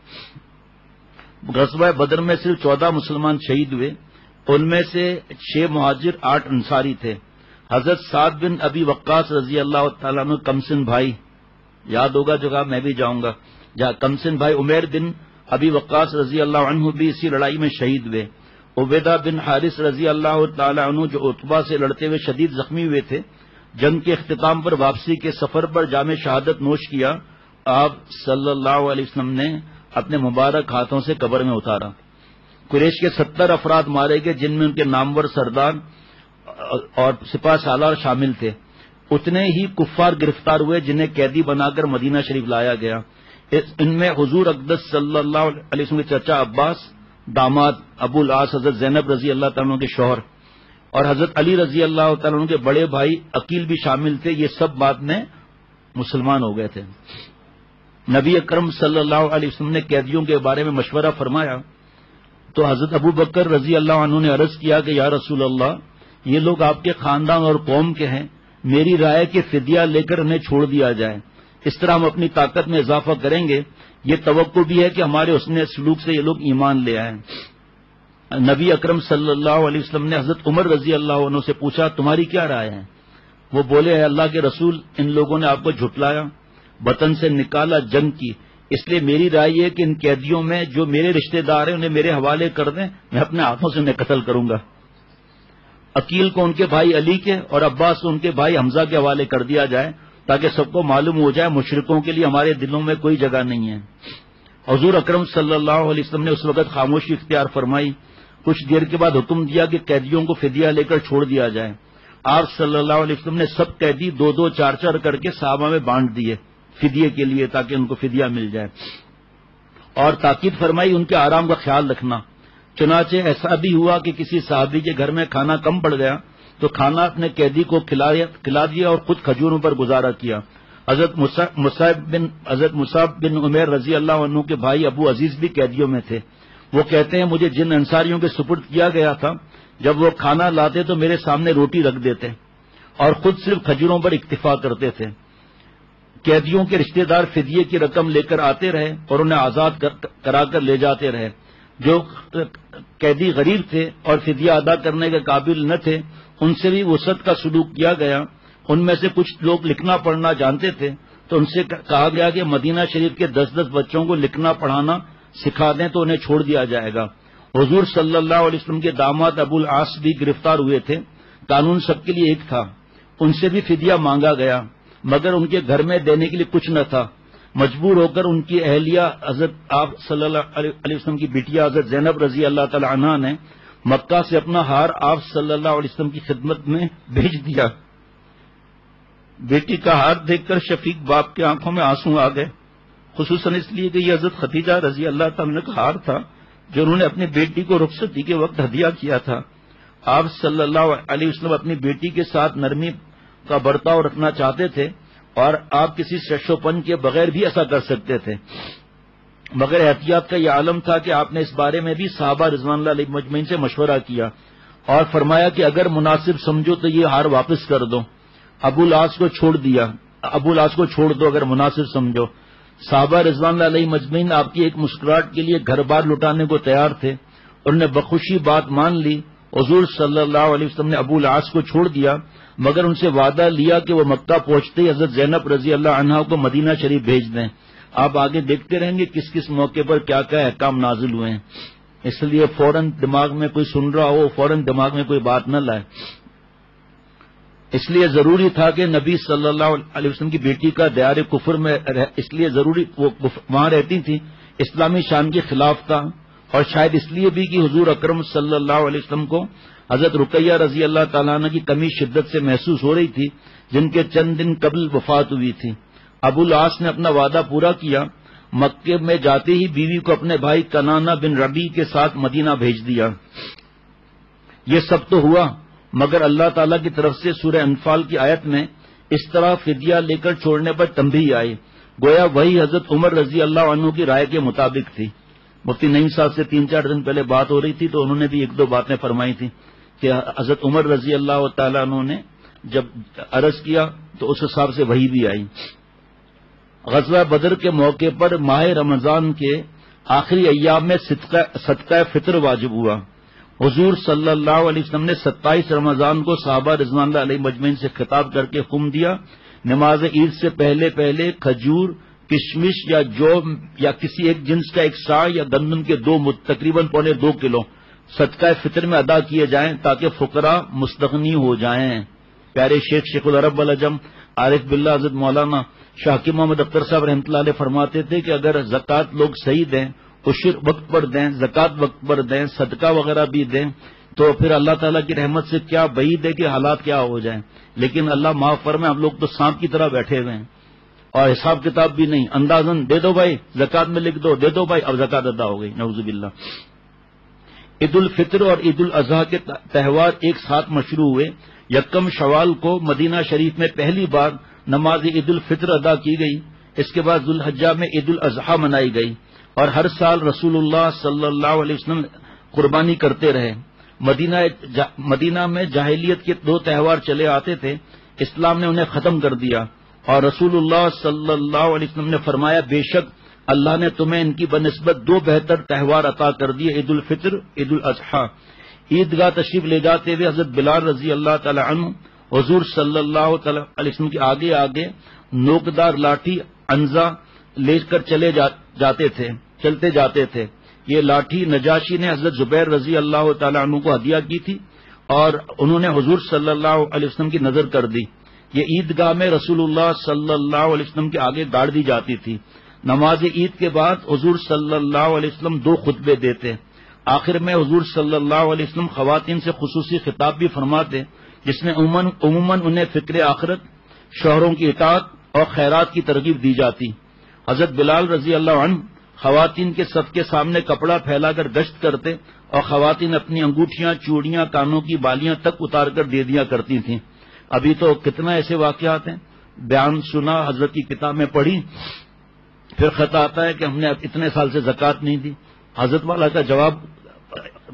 غزوہ بدر میں صرف 14 مسلمان شہید ہوئے، ان میں سے 6 مہاجر 8 انصاری تھے۔ حضرت سعد بن ابی وقاص رضی اللہ تعالیٰ عنہ کمسن بھائی، یاد ہوگا جو کہا میں بھی جاؤں گا، جہاں کمسن بھائی عمیر بن ابی وقاص رضی اللہ عنہ بھی اسی لڑائی میں شہید ہوئے. عبیدہ بن حارث رضی اللہ تعالی عنہ جو عتبہ سے لڑتے ہوئے شدید زخمی ہوئے تھے، جنگ کے اختتام پر واپسی کے سفر پر جام شہادت نوش کیا. آپ صلی اللہ علیہ وسلم نے اپنے مبارک ہاتھوں سے قبر میں اتارا. قریش کے 70 افراد مارے گئے، جن میں ان کے نامور سردار اور سپہ سالار شامل تھے. اتنے ہی کفار گرفتار ہوئے جنہیں قیدی بنا کر مدینہ شریف لایا گیا. ان میں حضور اقدس صلی اللہ علیہ وسلم کے چچا عباس، داماد ابو العاص حضرت زینب رضی اللہ تعالیٰ عنہ کے شوہر، اور حضرت علی رضی اللہ تعالیٰ عنہ کے بڑے بھائی عقیل بھی شامل تھے. یہ سب بعد میں مسلمان ہو گئے تھے. نبی اکرم صلی اللہ علیہ وسلم نے قیدیوں کے بارے میں مشورہ فرمایا تو حضرت ابو بکر رضی اللہ عنہ نے عرض کیا کہ یا رسول اللہ، یہ لوگ آپ کے خاندان اور قوم کے ہیں، میری رائے کہ فدیہ لے کر انہیں چھوڑ دیا جائے، اس طرح ہم اپنی طاقت میں اضافہ کریں گے. یہ توقع بھی ہے کہ ہمارے حسن سلوک سے یہ لوگ ایمان لے آئیں. نبی اکرم صلی اللہ علیہ وسلم نے حضرت عمر رضی اللہ عنہ سے پوچھا تمہاری کیا رائے ہے؟ وہ بولے اے اللہ کے رسول، ان لوگوں نے آپ کو جھٹلایا، وطن سے نکالا، جنگ کی، اس لیے میری رائے یہ ہے کہ ان قیدیوں میں جو میرے رشتہ دار ہیں انہیں میرے حوالے کر دیں، میں اپنے ہاتھوں سے انہیں قتل کروں گا. عقیل کو ان کے بھائی علی کے اور عباس کو ان کے بھائی حمزہ کے حوالے کر دیا جائے تاکہ سب کو معلوم ہو جائے مشرکوں کے لیے ہمارے دلوں میں کوئی جگہ نہیں ہے. حضور اکرم صلی اللہ علیہ وسلم نے اس وقت خاموشی اختیار فرمائی. کچھ دیر کے بعد حکم دیا کہ قیدیوں کو فدیہ لے کر چھوڑ دیا جائے. آپ صلی اللہ علیہ وسلم نے سب قیدی 2-2 4-4 کر کے صحابہ میں بانٹ دیے فدیے کے لیے تاکہ ان کو فدیہ مل جائے، اور تاکید فرمائی ان کے آرام کا خیال رکھنا. چنانچہ ایسا بھی ہوا کہ کسی صحابی کے گھر میں کھانا کم پڑ گیا تو کھانا اپنے قیدی کو کھلا دیا اور خود کھجوروں پر گزارا کیا. حضرت مصعب بن عمیر رضی اللہ عنہ کے بھائی ابو عزیز بھی قیدیوں میں تھے. وہ کہتے ہیں مجھے جن انصاریوں کے سپرد کیا گیا تھا، جب وہ کھانا لاتے تو میرے سامنے روٹی رکھ دیتے اور خود صرف کھجوروں پر اکتفا کرتے تھے. قیدیوں کے رشتہ دار فدیے کی رقم لے کر آتے رہے اور انہیں آزاد کرا کر لے جاتے رہے. جو قیدی غریب تھے اور فدیہ ادا کرنے کے قابل نہ تھے ان سے بھی وسعت کا سلوک کیا گیا. ان میں سے کچھ لوگ لکھنا پڑھنا جانتے تھے تو ان سے کہا گیا کہ مدینہ شریف کے 10-10 بچوں کو لکھنا پڑھانا سکھا دیں تو انہیں چھوڑ دیا جائے گا. حضور صلی اللہ علیہ وسلم کے داماد ابو العاص بھی گرفتار ہوئے تھے. قانون سب کے لیے ایک تھا. ان سے بھی فدیہ مانگا گیا مگر ان کے گھر میں دینے کے لیے کچھ نہ تھا. مجبور ہو کر ان کی اہلیہ حضرت آپ صلی اللہ علیہ وسلم کی بیٹیا حضرت زینب رضی اللہ تعالی عنہا نے مکہ سے اپنا ہار آپ صلی اللہ علیہ وسلم کی خدمت میں بھیج دیا. بیٹی کا ہار دیکھ کر شفیق باپ کی آنکھوں میں آنسو آ گئے، خصوصاً اس لیے کہ یہ حضرت خدیجہ رضی اللہ تعالی کا ہار تھا جو انہوں نے اپنی بیٹی کو رخصتی کے وقت ہدیہ کیا تھا. آپ صلی اللہ علیہ وسلم اپنی بیٹی کے ساتھ نرمی کا برتاؤ رکھنا چاہتے تھے اور آپ کسی شش و پن کے بغیر بھی ایسا کر سکتے تھے، مگر احتیاط کا یہ عالم تھا کہ آپ نے اس بارے میں بھی صحابہ رضوان اللہ علیہ مجمعین سے مشورہ کیا اور فرمایا کہ اگر مناسب سمجھو تو یہ ہار واپس کر دو. ابو العاص کو چھوڑ دو اگر مناسب سمجھو. صحابہ رضوان اللہ علیہ مجمعین آپ کی ایک مسکراہٹ کے لیے گھر بار لٹانے کو تیار تھے. انہوں نے بخوشی بات مان لی. حضور صلی اللہ علیہ وسلم نے ابو العاص کو چھوڑ دیا مگر ان سے وعدہ لیا کہ وہ مکہ پہنچتے ہی حضرت زینب رضی اللہ عنہا کو مدینہ شریف بھیج دیں. آپ آگے دیکھتے رہیں گے کس کس موقع پر کیا کیا احکام نازل ہوئے ہیں، اس لیے فوراً دماغ میں کوئی سن رہا ہو فوراً دماغ میں کوئی بات نہ لائے. اس لیے ضروری تھا کہ نبی صلی اللہ علیہ وسلم کی بیٹی کا دیار کفر میں اس لیے ضروری وہ وہاں رہتی تھی اسلامی شان کے خلاف تھا، اور شاید اس لیے بھی کہ حضور اکرم صلی اللہ علیہ وسلم کو حضرت رقیہ رضی اللہ تعالیٰ عنہ کی کمی شدت سے محسوس ہو رہی تھی جن کے چند دن قبل وفات ہوئی تھی. ابو العاص نے اپنا وعدہ پورا کیا. مکے میں جاتے ہی بیوی کو اپنے بھائی کنانہ بن ربیع کے ساتھ مدینہ بھیج دیا. یہ سب تو ہوا مگر اللہ تعالیٰ کی طرف سے سورہ انفال کی آیت میں اس طرح فدیہ لے کر چھوڑنے پر تنبیہ آئی. گویا وہی حضرت عمر رضی اللہ عنہ کی رائے کے مطابق تھی. مفتی نعیم صاحب سے 3-4 دن پہلے بات ہو رہی تھی تو انہوں نے بھی 1-2 باتیں فرمائی تھیں کہ حضرت عمر رضی اللہ تعالیٰ عنہ نے جب عرض کیا تو اس حساب سے وہی بھی آئی. غزوہ بدر کے موقع پر ماہ رمضان کے آخری ایام میں صدقہ فطر واجب ہوا. حضور صلی اللہ علیہ وسلم نے 27 رمضان کو صحابہ رضوان اللہ علیہ مجمعین سے خطاب کر کے حکم دیا نماز عید سے پہلے کھجور کشمش یا جو یا کسی ایک جنس کا ایک سا یا گندم کے 2 مد تقریباً 2.25 کلو صدقہ فطر میں ادا کیے جائیں تاکہ فقراء مستغنی ہو جائیں۔ پیارے شیخ العرب والعجم عارف باللہ حضرت مولانا شاکر محمد اختر صاحب رحمۃ اللہ علیہ فرماتے تھے کہ اگر زکوٰۃ لوگ صحیح دیں، عشر وقت پر دیں، زکوٰۃ وقت پر دیں، صدقہ وغیرہ بھی دیں، تو پھر اللہ تعالیٰ کی رحمت سے کیا بعید ہے کہ حالات کیا ہو جائیں۔ لیکن اللہ معاف فرمائے، ہم لوگ تو سانپ کی طرح بیٹھے ہوئے ہیں اور حساب کتاب بھی نہیں، اندازن دے دو بھائی، زکوٰۃ میں لکھ دو، دے دو بھائی، اب زکوٰۃ ادا ہو گئی، نعوذ باللہ۔ عید الفطر اور عید الاضحیٰ کے تہوار ایک ساتھ مشروع ہوئے۔ یکم شوال کو مدینہ شریف میں پہلی بار نماز عید الفطر ادا کی گئی، اس کے بعد ذوالحجہ میں عید الاضحیٰ منائی گئی، اور ہر سال رسول اللہ صلی اللہ علیہ وسلم قربانی کرتے رہے۔ مدینہ میں جاہلیت کے 2 تہوار چلے آتے تھے، اسلام نے انہیں ختم کر دیا، اور رسول اللہ صلی اللہ علیہ وسلم نے فرمایا بے شک اللہ نے تمہیں ان کی بنسبت 2 بہتر تہوار عطا کر دیے، عید الفطر، عید الاضحیٰ۔ عیدگاہ تشریف لے جاتے ہوئے حضرت بلال رضی اللہ تعالی عنہ حضور صلی اللہ تعالی علیہ وسلم کے آگے آگے نوکدار لاٹھی انزا لے کر چلتے جاتے تھے۔ یہ لاٹھی نجاشی نے حضرت زبیر رضی اللہ تعالی عنہ کو ہدیہ کی تھی، اور انہوں نے حضور صلی اللہ علیہ وسلم کی نظر کر دی۔ یہ عیدگاہ میں رسول اللہ صلی اللہ علیہ وسلم کے آگے گاڑ دی جاتی تھی۔ نماز عید کے بعد حضور صلی اللہ علیہ وسلم 2 خطبے دیتے، آخر میں حضور صلی اللہ علیہ وسلم خواتین سے خصوصی خطاب بھی فرماتے، جس میں عموماً انہیں فکر آخرت، شوہروں کی اطاعت اور خیرات کی ترغیب دی جاتی۔ حضرت بلال رضی اللہ عنہ خواتین کے صف کے سامنے کپڑا پھیلا کر گشت کرتے، اور خواتین اپنی انگوٹھیاں، چوڑیاں، کانوں کی بالیاں تک اتار کر دے دیا کرتی تھیں۔ ابھی تو کتنا ایسے واقعات ہیں، بیان سنا، حضرت کی کتاب میں پڑھی، پھر خط آتا ہے کہ ہم نے اب اتنے سال سے زکوٰۃ نہیں دی۔ حضرت والا کا جواب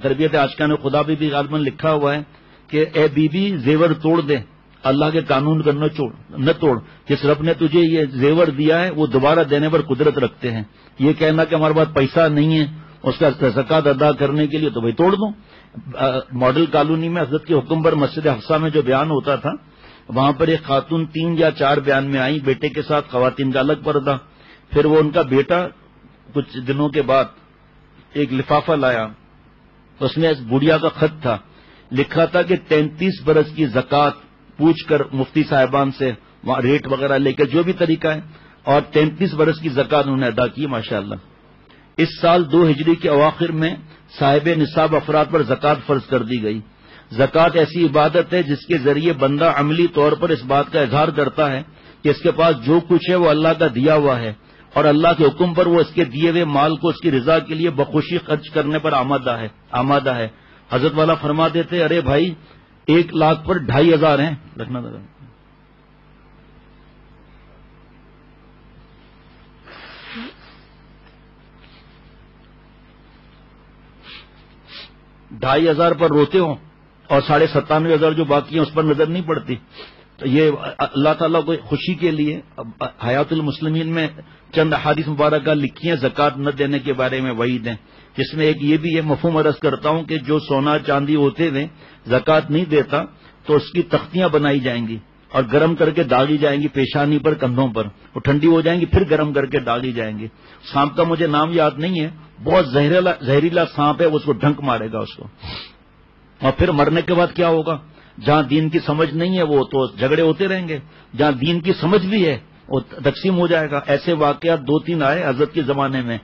تربیت عاشقان خدا بھی غالباً لکھا ہوا ہے کہ اے بی بی زیور توڑ دے، اللہ کے قانون کا نہ توڑ، جس رب نے تجھے یہ زیور دیا ہے وہ دوبارہ دینے پر قدرت رکھتے ہیں۔ یہ کہنا کہ ہمارے پاس پیسہ نہیں ہے اس کا زکوٰۃ ادا کرنے کے لیے، تو بھائی توڑ دو۔ ماڈل کالونی میں حضرت کے حکم پر مسجد حفصہ میں جو بیان ہوتا تھا، وہاں پر ایک خاتون 3 یا 4 بیان میں آئی، بیٹے کے ساتھ خواتین کا الگ پردہ۔ پھر وہ ان کا بیٹا کچھ دنوں کے بعد ایک لفافہ لایا، اس میں بڑھیا کا خط تھا، لکھا تھا کہ 33 برس کی زکوٰۃ پوچھ کر مفتی صاحبان سے وہاں ریٹ وغیرہ لے کر جو بھی طریقہ ہے، اور 33 برس کی زکوٰۃ انہوں نے ادا کی ماشاءاللہ۔ اس سال 2 ہجری کے اواخر میں صاحب نصاب افراد پر زکوٰۃ فرض کر دی گئی۔ زکوٰۃ ایسی عبادت ہے جس کے ذریعے بندہ عملی طور پر اس بات کا اظہار کرتا ہے کہ اس کے پاس جو کچھ ہے وہ اللہ کا دیا ہوا ہے، اور اللہ کے حکم پر وہ اس کے دیے ہوئے مال کو اس کی رضا کے لیے بخوشی خرچ کرنے پر آمادہ ہے۔ حضرت والا فرما دیتے، ارے بھائی 1 لاکھ پر 2500 ہیں، رکھنا تھا 2500 پر روتے ہوں اور 97,500 جو باقی ہیں اس پر نظر نہیں پڑتی۔ تو یہ اللہ تعالیٰ کو خوشی کے لیے حیات المسلمین میں چند احادیث مبارکہ لکھی ہیں زکوٰۃ نہ دینے کے بارے میں وعید ہیں، جس میں ایک یہ بھی ہے، مفہوم عرض کرتا ہوں کہ جو سونا چاندی ہوتے ہوئے زکوٰۃ نہیں دیتا تو اس کی تختیاں بنائی جائیں گی اور گرم کر کے ڈالی جائیں گی پیشانی پر، کندھوں پر، وہ ٹھنڈی ہو جائیں گی، پھر گرم کر کے ڈالی جائیں گی۔ سانپ کا مجھے نام یاد نہیں ہے، بہت زہریلا سانپ ہے، اس کو ڈھنک مارے گا اس کو، اور پھر مرنے کے بعد کیا ہوگا؟ جہاں دین کی سمجھ نہیں ہے وہ تو جھگڑے ہوتے رہیں گے، جہاں دین کی سمجھ بھی ہے وہ تقسیم ہو جائے گا۔ ایسے واقعات 2-3 آئے حضرت کے زمانے میں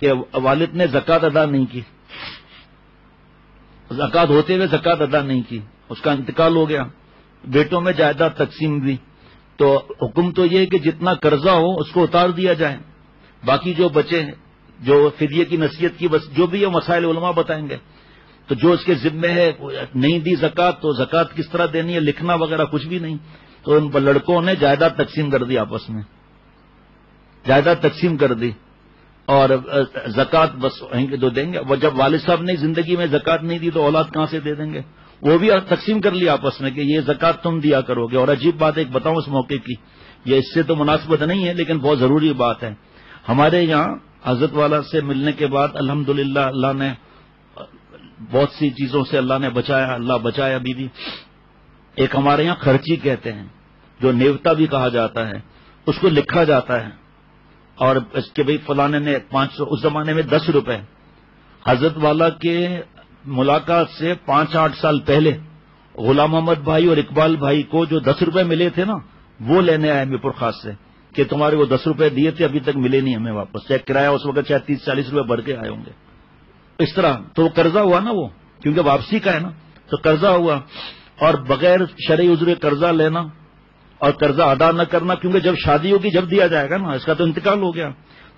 کہ والد نے زکوٰۃ ادا نہیں کی، زکوٰۃ ہوتے ہوئے زکوٰۃ ادا نہیں کی، اس کا انتقال ہو گیا، بیٹوں میں جائیداد تقسیم ہوئی، تو حکم تو یہ ہے کہ جتنا قرضہ ہو اس کو اتار دیا جائے، باقی جو بچے جو فدیے کی نصیحت کی بس جو بھی ہے مسائل علماء بتائیں گے۔ تو جو اس کے ذمے ہے نہیں دی زکوٰۃ، تو زکوٰۃ کس طرح دینی ہے، لکھنا وغیرہ کچھ بھی نہیں، تو ان لڑکوں نے جائیداد تقسیم کر دی، آپس میں جائیداد تقسیم کر دی، اور زکوٰۃ بس جو دیں گے، وہ جب والد صاحب نے زندگی میں زکوٰۃ نہیں دی تو اولاد کہاں سے دے دیں گے، وہ بھی تقسیم کر لی آپس میں کہ یہ زکوٰۃ تم دیا کرو گے۔ اور عجیب بات ایک بتاؤں اس موقع کی، یہ اس سے تو مناسبت نہیں ہے لیکن بہت ضروری بات ہے، ہمارے یہاں حضرت والا سے ملنے کے بعد الحمدللہ اللہ نے بہت سی چیزوں سے اللہ نے بچایا، اللہ بچایا بیوی۔ ایک ہمارے یہاں خرچی کہتے ہیں، جو نیوتا بھی کہا جاتا ہے، اس کو لکھا جاتا ہے اور اس کے بھائی فلانے نے 500، اس زمانے میں 10 روپے. حضرت والا کے ملاقات سے 5-8 سال پہلے غلام محمد بھائی اور اقبال بھائی کو جو 10 روپے ملے تھے نا، وہ لینے آئے میرپور خاص سے کہ تمہارے وہ 10 روپے دیے تھے ابھی تک ملے نہیں ہمیں واپس. چاہے کرایہ اس وقت چاہے 30-40 روپے بھر کے آئے ہوں گے. اس طرح تو وہ قرضہ ہوا نا، وہ کیونکہ واپسی کا ہے نا، تو قرضہ ہوا. اور بغیر شرعی عذر قرضہ لینا اور قرضہ ادا نہ کرنا، کیونکہ جب شادی ہوگی جب دیا جائے گا نا، اس کا تو انتقال ہو گیا.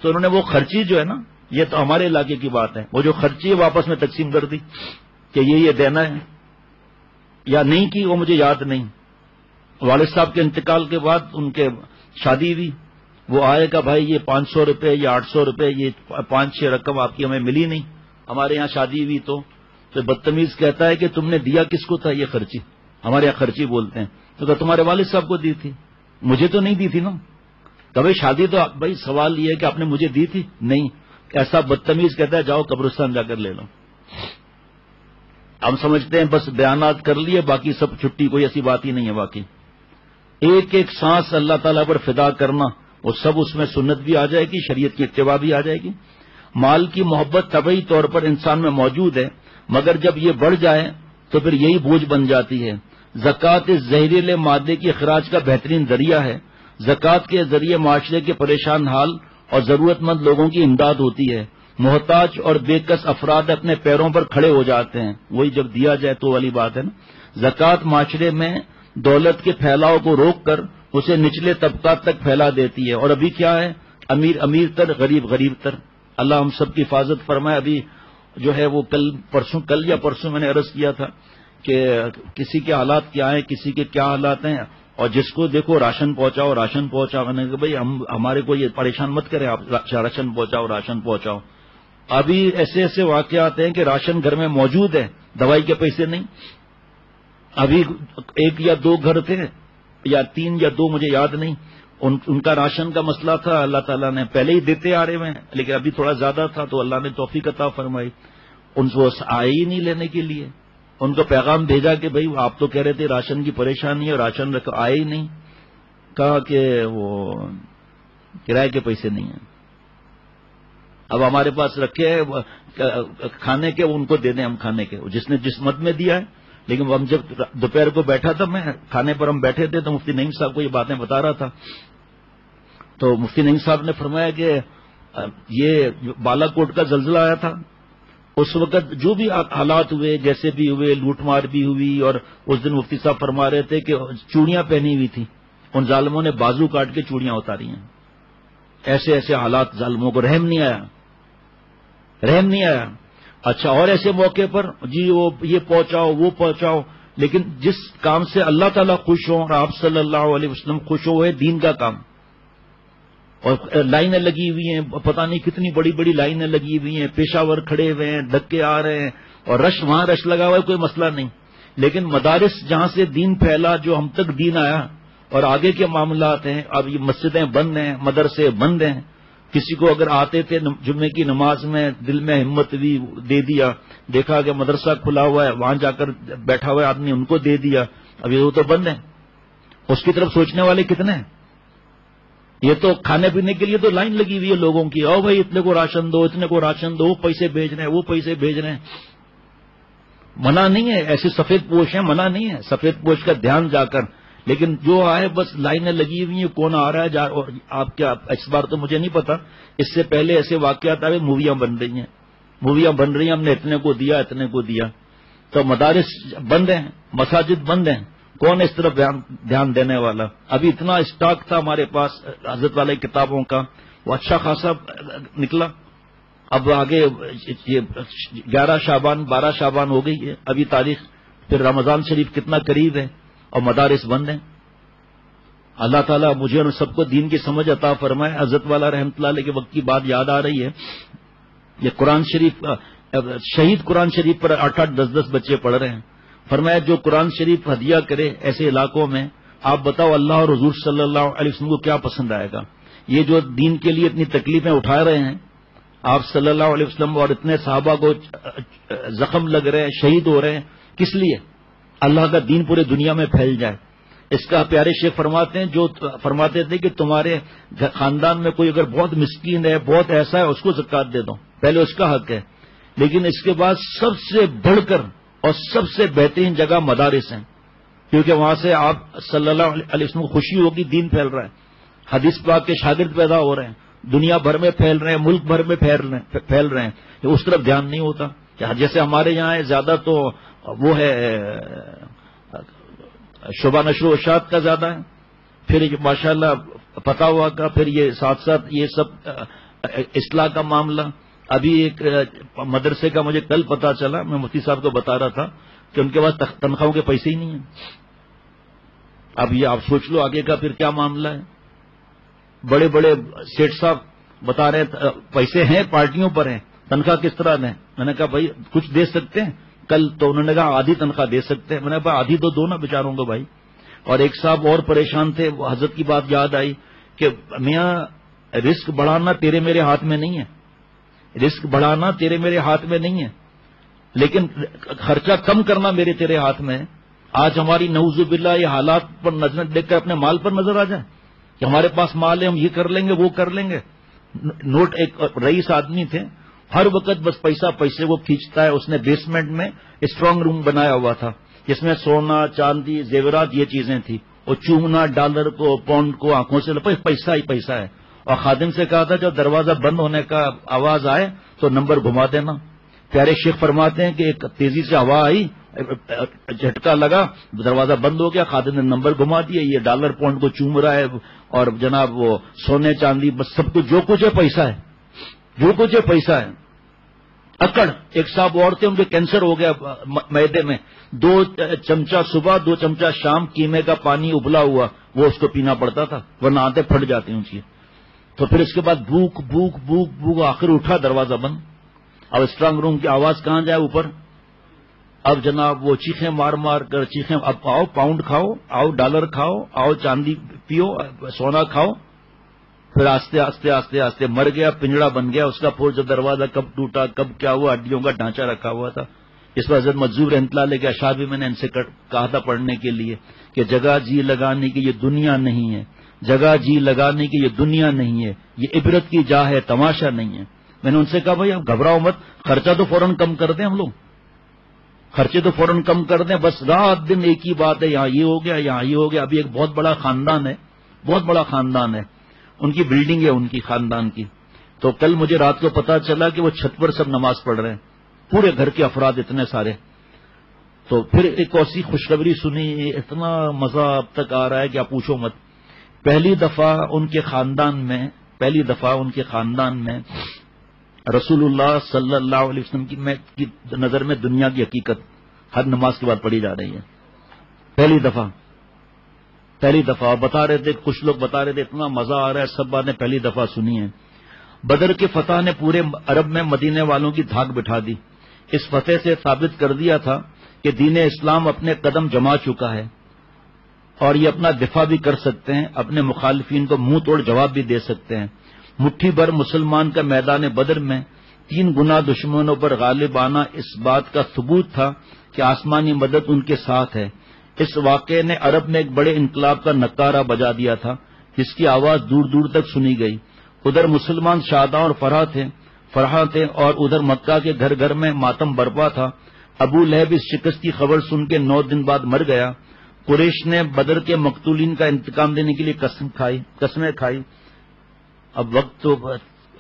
تو انہوں نے وہ خرچی جو ہے نا، یہ تو ہمارے علاقے کی بات ہے، وہ جو خرچی واپس میں تقسیم کر دی کہ یہ دینا ہے یا نہیں کی وہ مجھے یاد نہیں. والد صاحب کے انتقال کے بعد ان کے شادی ہوئی، وہ آئے گا بھائی یہ 500 روپے یا 800 روپے، یہ 5-6 رقم آپ کی ہمیں ملی نہیں، ہمارے یہاں شادی ہوئی. تو بدتمیز کہتا ہے کہ تم نے دیا کس کو تھا یہ خرچی؟ ہمارے یہاں خرچی بولتے ہیں. تو کہ تمہارے والد صاحب کو دی تھی، مجھے تو نہیں دی تھی نا. کبھی شادی تو بھائی سوال یہ ہے کہ آپ نے مجھے دی تھی؟ نہیں. ایسا بدتمیز کہتا ہے جاؤ قبرستان جا کر لے لو. ہم سمجھتے ہیں بس بیانات کر لیے باقی سب چھٹی، کوئی ایسی بات ہی نہیں ہے. واقعی ایک ایک سانس اللہ تعالیٰ پر فدا کرنا، وہ سب اس میں سنت بھی آ جائے گی، شریعت کی اتباع بھی آ جائے گی. مال کی محبت طبعی طور پر انسان میں موجود ہے، مگر جب یہ بڑھ جائے تو پھر یہی بوجھ بن جاتی ہے. زکوٰۃ اس زہریلے مادے کی اخراج کا بہترین ذریعہ ہے. زکوٰۃ کے ذریعے معاشرے کے پریشان حال اور ضرورت مند لوگوں کی امداد ہوتی ہے. محتاج اور بے کس افراد اپنے پیروں پر کھڑے ہو جاتے ہیں. وہی جب دیا جائے تو والی بات ہے نا. زکوٰۃ معاشرے میں دولت کے پھیلاؤ کو روک کر اسے نچلے طبقات تک پھیلا دیتی ہے. اور ابھی کیا ہے، امیر امیر تر، غریب غریب تر. اللہ ہم سب کی حفاظت فرمائے. ابھی جو ہے وہ کل یا پرسوں میں نے عرض کیا تھا کہ کسی کے حالات کیا ہیں، کسی کے کیا حالات ہیں، اور جس کو دیکھو راشن پہنچاؤ راشن پہنچاؤ. میں نے کہا بھائی ہمارے کو یہ پریشان مت کریں آپ، راشن پہنچاؤ راشن پہنچاؤ. ابھی ایسے ایسے واقعات ہیں کہ راشن گھر میں موجود ہے، دوائی کے پیسے نہیں. ابھی 1 یا 2 گھر تھے یا 3 یا 2 مجھے یاد نہیں، ان کا راشن کا مسئلہ تھا. اللہ تعالیٰ نے پہلے ہی دیتے آ رہے ہیں، لیکن ابھی تھوڑا زیادہ تھا تو اللہ نے توفیق عطا فرمائی. ان کو آئے ہی نہیں لینے کے لیے. ان کو پیغام بھیجا کہ بھائی آپ تو کہہ رہے تھے راشن کی پریشانی ہے، راشن آئے ہی نہیں. کہا کہ وہ کرائے کے پیسے نہیں ہیں. اب ہمارے پاس رکھے کھانے کے، ان کو دے دیں ہم کھانے کے، جس نے جس مد میں دیا ہے. لیکن ہم جب دوپہر کو بیٹھا تھا، میں کھانے پر ہم بیٹھے تھے تو مفتی نعیم صاحب کو یہ باتیں بتا رہا تھا. تو مفتی نعیم صاحب نے فرمایا کہ یہ بالا کوٹ کا زلزلہ آیا تھا، اس وقت جو بھی حالات ہوئے، جیسے بھی ہوئے، لوٹ مار بھی ہوئی. اور اس دن مفتی صاحب فرما رہے تھے کہ چوڑیاں پہنی ہوئی تھی، ان ظالموں نے بازو کاٹ کے چوڑیاں اتاری ہیں. ایسے ایسے حالات، ظالموں کو رحم نہیں آیا، رحم نہیں آیا. اچھا، اور ایسے موقع پر جی وہ یہ پہنچاؤ وہ پہنچاؤ. لیکن جس کام سے اللہ تعالیٰ خوش ہوں اور آپ صلی اللہ علیہ وسلم خوش ہو، ہے دین کا کام. اور لائنیں لگی ہوئی ہیں، پتہ نہیں کتنی بڑی بڑی لائنیں لگی ہوئی ہیں، پیشاور کھڑے ہوئے ہیں، دھکے آ رہے ہیں، اور رش وہاں رش لگا ہوا ہے، کوئی مسئلہ نہیں. لیکن مدارس جہاں سے دین پھیلا، جو ہم تک دین آیا، اور آگے کے معاملات ہیں، اب یہ مسجدیں بند ہیں، مدرسے بند ہیں. کسی کو اگر آتے تھے جمعے کی نماز میں دل میں ہمت بھی دے دیا، دیکھا کہ مدرسہ کھلا ہوا ہے، وہاں جا کر بیٹھا ہوا آدمی، ان کو دے دیا. اب یہ وہ تو بند ہے. اس کی طرف سوچنے والے کتنے ہیں؟ یہ تو کھانے پینے کے لیے تو لائن لگی ہوئی ہے لوگوں کی. او بھائی اتنے کو راشن دو، اتنے کو راشن دو، وہ پیسے بھیج رہے ہیں، وہ پیسے بھیج رہے ہیں. منع نہیں ہے، ایسی سفید پوش ہیں، منع نہیں ہے سفید پوش کا دھیان جا کر. لیکن جو آئے بس لائنیں لگی ہوئی ہیں، کون آ رہا ہے اور آپ کیا، اس بار تو مجھے نہیں پتا، اس سے پہلے ایسے واقعات آئے، موویاں بن رہی ہیں، موویاں بن رہی ہیں، ہم نے اتنے کو دیا اتنے کو دیا. تو مدارس بند ہیں، مساجد بند ہیں، کون اس طرف دھیان دینے والا؟ ابھی اتنا اسٹاک تھا ہمارے پاس حضرت والے کتابوں کا، وہ اچھا خاصا نکلا. اب آگے 11 شعبان 12 شعبان ہو گئی ہے ابھی تاریخ، پھر رمضان شریف کتنا قریب ہے اور مدارس بند ہیں. اللہ تعالیٰ مجھے اور سب کو دین کی سمجھ عطا فرمائے. حضرت والا رحمۃ اللہ علیہ کے وقت کی بات یاد آ رہی ہے. یہ قرآن شریف، شہید قرآن شریف پر 8-8 10-10 بچے پڑھ رہے ہیں. فرمایا جو قرآن شریف ہدیہ کرے ایسے علاقوں میں، آپ بتاؤ اللہ اور حضور صلی اللہ علیہ وسلم کو کیا پسند آئے گا؟ یہ جو دین کے لیے اتنی تکلیفیں اٹھا رہے ہیں آپ صلی اللہ علیہ وسلم، اور اتنے صحابہ کو زخم لگ رہے ہیں، شہید ہو رہے ہیں، کس لیے؟ اللہ کا دین پورے دنیا میں پھیل جائے. اس کا پیارے شیخ فرماتے ہیں جو فرماتے تھے کہ تمہارے خاندان میں کوئی اگر بہت مسکین ہے، بہت ایسا ہے، اس کو زکوٰۃ دے دو، پہلے اس کا حق ہے، لیکن اس کے بعد سب سے بڑھ کر اور سب سے بہترین جگہ مدارس ہیں، کیونکہ وہاں سے آپ صلی اللہ علیہ وسلم کو خوشی ہوگی، دین پھیل رہا ہے، حدیث پاک کے شاگرد پیدا ہو رہے ہیں، دنیا بھر میں پھیل رہے ہیں، ملک بھر میں پھیل رہے ہیں، اس طرف دھیان نہیں ہوتا۔ جیسے ہمارے یہاں ہے زیادہ تو وہ ہے شعبہ نشر و اشاعت کا زیادہ ہے، پھر ماشاءاللہ پتہ ہوا کا، پھر یہ ساتھ ساتھ یہ سب اصلاح کا معاملہ۔ ابھی ایک مدرسے کا مجھے کل پتہ چلا، میں مفتی صاحب کو بتا رہا تھا کہ ان کے پاس تنخواہوں کے پیسے ہی نہیں ہیں۔ اب یہ آپ سوچ لو آگے کا پھر کیا معاملہ ہے۔ بڑے بڑے سیٹ صاحب بتا رہے ہیں پیسے ہیں پارٹیوں پر ہیں، تنخواہ کس طرح دیں؟ میں نے کہا بھائی کچھ دے سکتے ہیں؟ کل تو انہوں نے کہا آدھی تنخواہ دے سکتے ہیں۔ میں نے کہا آدھی تو دو نا بیچاروں کو بھائی۔ اور ایک صاحب اور پریشان تھے، وہ حضرت کی بات یاد آئی کہ میاں رزق بڑھانا تیرے میرے ہاتھ میں نہیں ہے، رزق بڑھانا تیرے میرے ہاتھ میں نہیں ہے، لیکن خرچہ کم کرنا میرے تیرے ہاتھ میں ہے۔ آج ہماری نعوذ باللہ یہ حالات پر نظر دیکھ کر اپنے مال پر نظر آ جائے کہ ہمارے پاس مال ہے، ہم یہ کر لیں گے وہ کر لیں گے۔ نوٹ ایک رئیس آدمی تھے، ہر وقت بس پیسہ پیسے وہ کھینچتا ہے۔ اس نے بیسمنٹ میں اسٹرانگ روم بنایا ہوا تھا جس میں سونا چاندی زیورات یہ چیزیں تھی، اور چومنا ڈالر کو پاؤنڈ کو آنکھوں سے پیسہ ہی پیسہ ہے۔ اور خادم سے کہا تھا جب دروازہ بند ہونے کا آواز آئے تو نمبر گھما دینا۔ پیارے شیخ فرماتے ہیں کہ ایک تیزی سے ہوا آئی، جھٹکا لگا، دروازہ بند ہو گیا، خادم نے نمبر گھما دیا، یہ ڈالر پاؤنڈ کو چوم رہا ہے، اور جناب وہ سونے چاندی بس سب کچھ جو کچھ ہے پیسہ ہے، جو کچھ ہے پیسہ ہے۔ اکڑ ایک صاحب اور تھے، ان کے کینسر ہو گیا معدے میں، 2 چمچہ صبح 2 چمچہ شام قیمے کا پانی ابلا ہوا وہ اس کو پینا پڑتا تھا ورنہ آنتیں پھٹ جاتی ان کی۔ تو پھر اس کے بعد بھوک بھوک بھوک بھوک، آخر اٹھا دروازہ بند۔ اب اسٹرانگ روم کی آواز کہاں جائے اوپر؟ اب جناب وہ چیخیں مار مار کر چیخیں، اب آؤ پاؤنڈ کھاؤ، آؤ ڈالر کھاؤ، آؤ چاندی پیو، سونا کھاؤ۔ پھر آستے آستے آستے آستے مر گیا، پنجڑا بن گیا اس کا۔ پھر جب دروازہ کب ٹوٹا کب کیا ہوا، ہڈیوں کا ڈھانچہ رکھا ہوا تھا۔ اس پر حضرت مجذوب رحمۃ اللہ علیہ کے اشعار بھی میں نے ان سے کہا تھا پڑھنے کے لیے کہ جگہ جی لگانے کی یہ دنیا نہیں ہے، جگہ جی لگانے کی یہ دنیا نہیں ہے، یہ عبرت کی جا ہے تماشا نہیں ہے۔ میں نے ان سے کہا بھائی اب گھبراؤ مت، خرچہ تو فوراً کم کر دیں، ہم لوگ خرچے تو فوراً کم کر دیں، بس رات دن ایک ہی بات ہے، یہاں یہ ہو گیا یہاں یہ ہو گیا۔ ابھی ایک بہت بڑا خاندان ہے، بہت بڑا خاندان ہے، ان کی بلڈنگ ہے ان کی خاندان کی، تو کل مجھے رات کو پتا چلا کہ وہ چھت پر سب نماز پڑھ رہے ہیں، پورے گھر کے افراد اتنے سارے۔ تو پھر ایک ایسی خوشخبری سنی، اتنا مزہ اب تک آ رہا ہے کہ آپ پوچھو مت۔ پہلی دفعہ ان کے خاندان میں رسول اللہ صلی اللہ علیہ وسلم کی نظر میں دنیا کی حقیقت ہر نماز کے بعد پڑھی جا رہی ہے۔ پہلی دفعہ بتا رہے تھے، کچھ لوگ بتا رہے تھے اتنا مزہ آ رہا ہے، سب باتیں پہلی دفعہ سنی ہیں۔ بدر کے فتح نے پورے عرب میں مدینے والوں کی دھاک بٹھا دی۔ اس فتح سے ثابت کر دیا تھا کہ دین اسلام اپنے قدم جما چکا ہے اور یہ اپنا دفاع بھی کر سکتے ہیں، اپنے مخالفین کو منہ توڑ جواب بھی دے سکتے ہیں۔ مٹھی بھر مسلمان کا میدان بدر میں 3 گنا دشمنوں پر غالب آنا اس بات کا ثبوت تھا کہ آسمانی مدد ان کے ساتھ ہے۔ اس واقعے نے عرب میں ایک بڑے انقلاب کا نکارہ بجا دیا تھا جس کی آواز دور دور تک سنی گئی۔ ادھر مسلمان شاداں اور فرحاں تھے اور ادھر مکہ کے گھر گھر میں ماتم برپا تھا۔ ابو لہب اس شکست کی خبر سن کے 9 دن بعد مر گیا۔ قریش نے بدر کے مقتولین کا انتقام دینے کے لیے قسمیں کھائی۔ اب وقت تو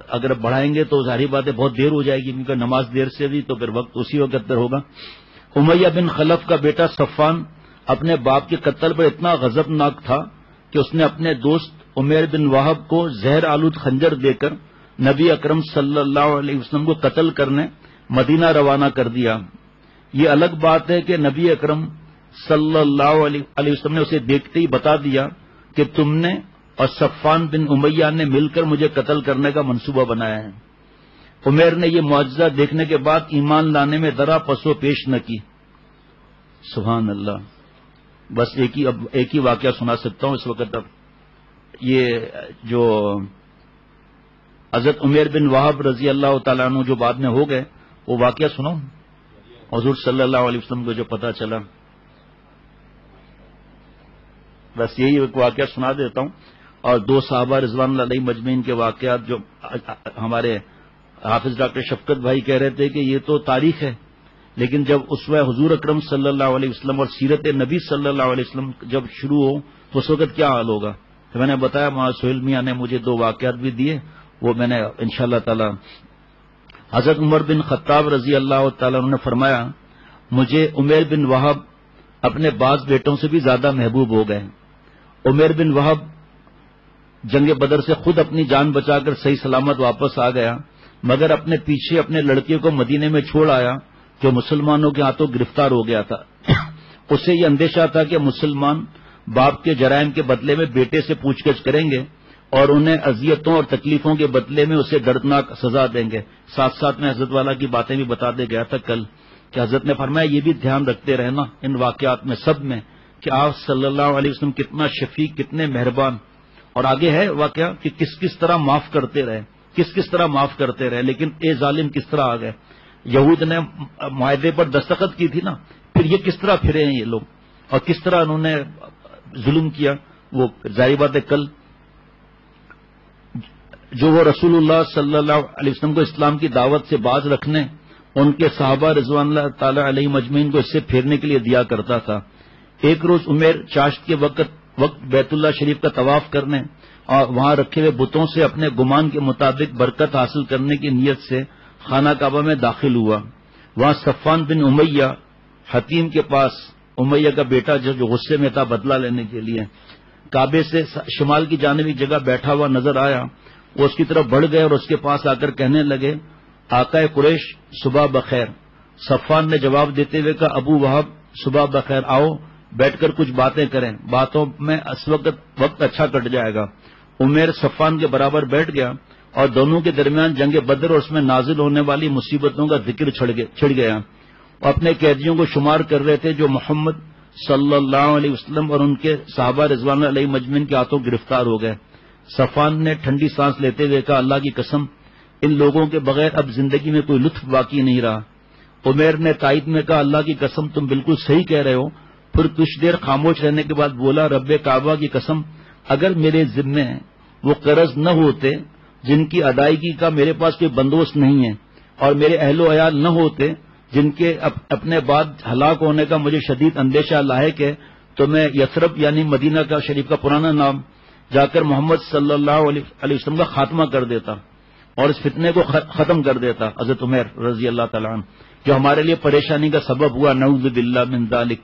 اگر بڑھائیں گے تو ظاہری بات ہے بہت دیر ہو جائے گی، کیونکہ نماز دیر سے بھی تو پھر وقت اسی وقت پر ہوگا۔ امیہ بن خلف کا بیٹا صفان اپنے باپ کے قتل پر اتنا غضبناک تھا کہ اس نے اپنے دوست عمیر بن وہب کو زہر آلود خنجر دے کر نبی اکرم صلی اللہ علیہ وسلم کو قتل کرنے مدینہ روانہ کر دیا۔ یہ الگ بات ہے کہ نبی اکرم صلی اللہ علیہ وسلم نے اسے دیکھتے ہی بتا دیا کہ تم نے اور صفان بن امیہ نے مل کر مجھے قتل کرنے کا منصوبہ بنایا ہے۔ عمیر نے یہ معجزہ دیکھنے کے بعد ایمان لانے میں ذرا پسو پیش نہ کی۔ سبحان اللہ۔ بس ایک ہی واقعہ سنا سکتا ہوں اس وقت۔ اب یہ جو حضرت عمیر بن وہب رضی اللہ تعالیٰ عنہ جو بعد میں ہو گئے، وہ واقعہ سنو، حضور صلی اللہ علیہ وسلم کو جو پتہ چلا۔ بس یہی ایک واقعہ سنا دیتا ہوں. اور 2 صحابہ رضوان اللہ علیہم اجمعین کے واقعات جو ہمارے حافظ ڈاکٹر شفقت بھائی کہہ رہے تھے کہ یہ تو تاریخ ہے، لیکن جب اسوہ حضور اکرم صلی اللہ علیہ وسلم اور سیرت نبی صلی اللہ علیہ وسلم جب شروع ہو تو اس وقت کیا حال ہوگا. تو میں نے بتایا مولانا سہیل میاں نے مجھے 2 واقعات بھی دیے، وہ میں نے انشاءاللہ تعالی. حضرت عمر بن خطاب رضی اللہ تعالیٰ عنہ نے فرمایا مجھے عمیر بن وہب اپنے بعض بیٹوں سے بھی زیادہ محبوب ہو گئے. عمیر بن وہب جنگ بدر سے خود اپنی جان بچا کر صحیح سلامت واپس آ گیا، مگر اپنے پیچھے اپنے لڑکے کو مدینے میں چھوڑ آیا جو مسلمانوں کے ہاتھوں گرفتار ہو گیا تھا. اسے یہ اندیشہ تھا کہ مسلمان باپ کے جرائم کے بدلے میں بیٹے سے پوچھ گچھ کریں گے اور انہیں اذیتوں اور تکلیفوں کے بدلے میں اسے دردناک سزا دیں گے. ساتھ ساتھ میں حضرت والا کی باتیں بھی بتاتے گیا تھا کل کہ حضرت نے فرمایا یہ بھی دھیان رکھتے رہنا ان واقعات میں سب میں کہ آپ صلی اللہ علیہ وسلم کتنا شفیق، کتنے مہربان. اور آگے ہے واقعہ کہ کس طرح معاف کرتے رہے، کس طرح معاف کرتے رہے، لیکن اے ظالم کس طرح آ گئے. یہود نے معاہدے پر دستخط کی تھی نا، پھر یہ کس طرح پھرے ہیں یہ لوگ اور کس طرح انہوں نے ظلم کیا. وہ ظاہر بات ہے کل جو وہ رسول اللہ صلی اللہ علیہ وسلم کو اسلام کی دعوت سے باز رکھنے ان کے صحابہ رضوان اللہ تعالی علیہ مجمعین کو اس سے پھیرنے کے لیے دیا کرتا تھا. ایک روز عمیر چاشت کے وقت بیت اللہ شریف کا طواف کرنے اور وہاں رکھے ہوئے بتوں سے اپنے گمان کے مطابق برکت حاصل کرنے کی نیت سے خانہ کعبہ میں داخل ہوا. وہاں صفوان بن امیہ حکیم کے پاس، امیہ کا بیٹا جو غصے میں تھا بدلہ لینے کے لیے، کعبے سے شمال کی جانبی جگہ بیٹھا ہوا نظر آیا. وہ اس کی طرف بڑھ گئے اور اس کے پاس آ کر کہنے لگے آقا قریش صبح بخیر. صفوان نے جواب دیتے ہوئے کہا ابو وہب صبح بخیر، آؤ بیٹھ کر کچھ باتیں کریں، باتوں میں اس وقت اچھا کٹ جائے گا. عمیر صفوان کے برابر بیٹھ گیا اور دونوں کے درمیان جنگ بدر اور اس میں نازل ہونے والی مصیبتوں کا ذکر چھڑ گیا. اور اپنے قیدیوں کو شمار کر رہے تھے جو محمد صلی اللہ علیہ وسلم اور ان کے صحابہ رضوان علیہ مجمعین کے ہاتھوں گرفتار ہو گئے. صفوان نے ٹھنڈی سانس لیتے ہوئے کہا اللہ کی قسم ان لوگوں کے بغیر اب زندگی میں کوئی لطف باقی نہیں رہا. عمیر نے تائید میں کہا اللہ کی قسم تم بالکل صحیح کہہ رہے ہو. پھر کچھ دیر خاموش رہنے کے بعد بولا رب کعبہ کی قسم اگر میرے ذمے وہ قرض نہ ہوتے جن کی ادائیگی کا میرے پاس کوئی بندوبست نہیں ہے اور میرے اہل و عیال نہ ہوتے جن کے اپنے بعد ہلاک ہونے کا مجھے شدید اندیشہ لاحق ہے تو میں یثرب یعنی مدینہ کا شریف کا پرانا نام جا کر محمد صلی اللہ علیہ وسلم کا خاتمہ کر دیتا اور اس فتنے کو ختم کر دیتا. حضرت عمر رضی اللہ تعالیٰ عنہ جو ہمارے لیے پریشانی کا سبب ہوا نعوذ باللہ من ذالک.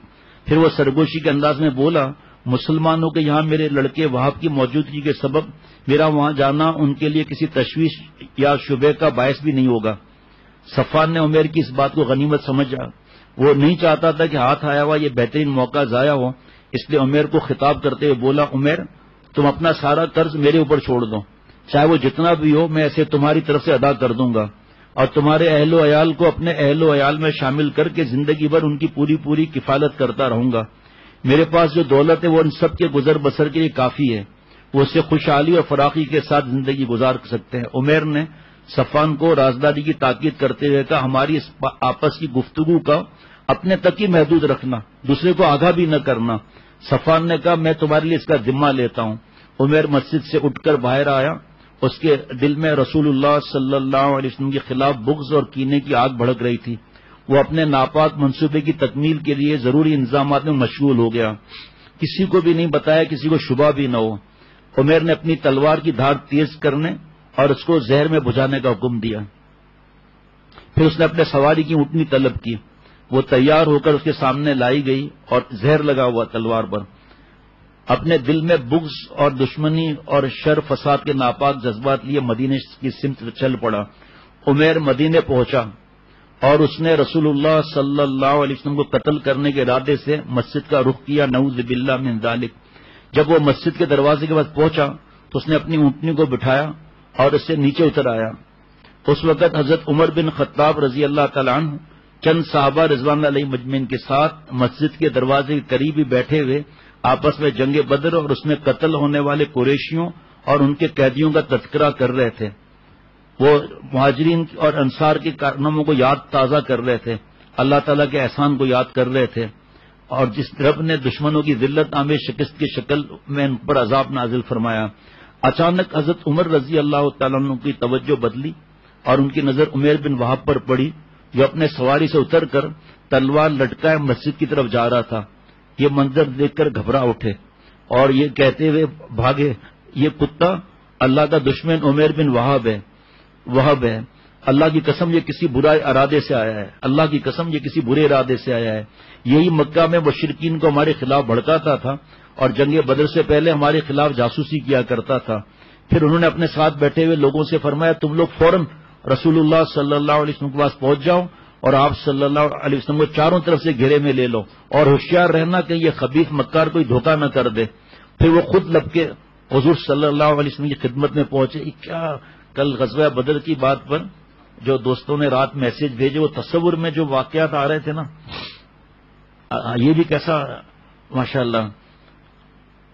پھر وہ سرگوشی کے انداز میں بولا مسلمانوں کے یہاں میرے لڑکے وہاب کی موجودگی کے سبب میرا وہاں جانا ان کے لیے کسی تشویش یا شبہ کا باعث بھی نہیں ہوگا. صفوان نے عمیر کی اس بات کو غنیمت سمجھا. وہ نہیں چاہتا تھا کہ ہاتھ آیا ہوا یہ بہترین موقع ضائع ہو، اس لیے عمیر کو خطاب کرتے ہوئے بولا عمیر تم اپنا سارا قرض میرے اوپر چھوڑ دو، چاہے وہ جتنا بھی ہو میں اسے تمہاری طرف سے ادا کر دوں گا اور تمہارے اہل و عیال کو اپنے اہل و عیال میں شامل کر کے زندگی بھر ان کی پوری کفالت کرتا رہوں گا. میرے پاس جو دولت ہے وہ ان سب کے گزر بسر کے لیے کافی ہے، وہ اس سے خوشحالی اور فراخی کے ساتھ زندگی گزار سکتے ہیں. عمیر نے صفوان کو رازداری کی تاکید کرتے ہوئے کہا ہماری اس آپس کی گفتگو کا اپنے تک ہی محدود رکھنا، دوسرے کو آگاہ بھی نہ کرنا. صفوان نے کہا میں تمہارے لیے اس کا ذمہ لیتا ہوں. عمیر مسجد سے اٹھ کر باہر آیا. اس کے دل میں رسول اللہ صلی اللہ علیہ وسلم کے خلاف بغض اور کینے کی آگ بھڑک رہی تھی. وہ اپنے ناپاک منصوبے کی تکمیل کے لیے ضروری انتظامات میں مشغول ہو گیا. کسی کو بھی نہیں بتایا، کسی کو شبہ بھی نہ ہو. عمیر نے اپنی تلوار کی دھار تیز کرنے اور اس کو زہر میں بجھانے کا حکم دیا. پھر اس نے اپنے سواری کی اونٹنی طلب کی. وہ تیار ہو کر اس کے سامنے لائی گئی اور زہر لگا ہوا تلوار پر. اپنے دل میں بغض اور دشمنی اور شر فساد کے ناپاک جذبات لیے مدینے کی سمت چل پڑا. عمیر مدینے پہنچا اور اس نے رسول اللہ صلی اللہ علیہ وسلم کو قتل کرنے کے ارادے سے مسجد کا رخ کیا نعوذ باللہ من ذالک. جب وہ مسجد کے دروازے کے پاس پہنچا تو اس نے اپنی اونٹنی کو بٹھایا اور اس سے نیچے اتر آیا. اس وقت حضرت عمر بن خطاب رضی اللہ تعالیٰ عنہ چند صحابہ رضوان علیہ مجمعین کے ساتھ مسجد کے دروازے کے قریب ہی بیٹھے ہوئے آپس میں جنگ بدر اور اس میں قتل ہونے والے قریشیوں اور ان کے قیدیوں کا تذکرہ کر رہے تھے. وہ مہاجرین اور انصار کے کارناموں کو یاد تازہ کر رہے تھے، اللہ تعالیٰ کے احسان کو یاد کر رہے تھے. اور جس رب نے دشمنوں کی ذلت آمیز شکست کی شکل میں ان پر عذاب نازل فرمایا۔ اچانک حضرت عمر رضی اللہ تعالیٰ عنہ کی توجہ بدلی اور ان کی نظر عمیر بن وہب پر پڑی، جو اپنے سواری سے اتر کر تلوار لٹکائے مسجد کی طرف جا رہا تھا۔ یہ منظر دیکھ کر گھبرا اٹھے اور یہ کہتے ہوئے بھاگے، یہ کتا اللہ کا دشمن عمیر بن وہب ہے، اللہ کی قسم یہ کسی برے ارادے سے آیا ہے، اللہ کی قسم یہ کسی برے ارادے سے آیا ہے۔ یہی مکہ میں مشرکین کو ہمارے خلاف بھڑکاتا تھا اور جنگ بدر سے پہلے ہمارے خلاف جاسوسی کیا کرتا تھا۔ پھر انہوں نے اپنے ساتھ بیٹھے ہوئے لوگوں سے فرمایا، تم لوگ فوراً رسول اللہ صلی اللہ علیہ وسلم کے پاس پہنچ جاؤ اور آپ صلی اللہ علیہ وسلم کو چاروں طرف سے گھیرے میں لے لو اور ہوشیار رہنا کہ یہ خبیث مکار کوئی دھوکہ نہ کر دے۔ پھر وہ خود لب کے حضور صلی اللہ علیہ وسلم کی خدمت میں پہنچے۔ کیا کل غزوہ بدر کی بات پر جو دوستوں نے رات میسج بھیجے، وہ تصور میں جو واقعات آ رہے تھے نا، یہ بھی کیسا ماشاءاللہ۔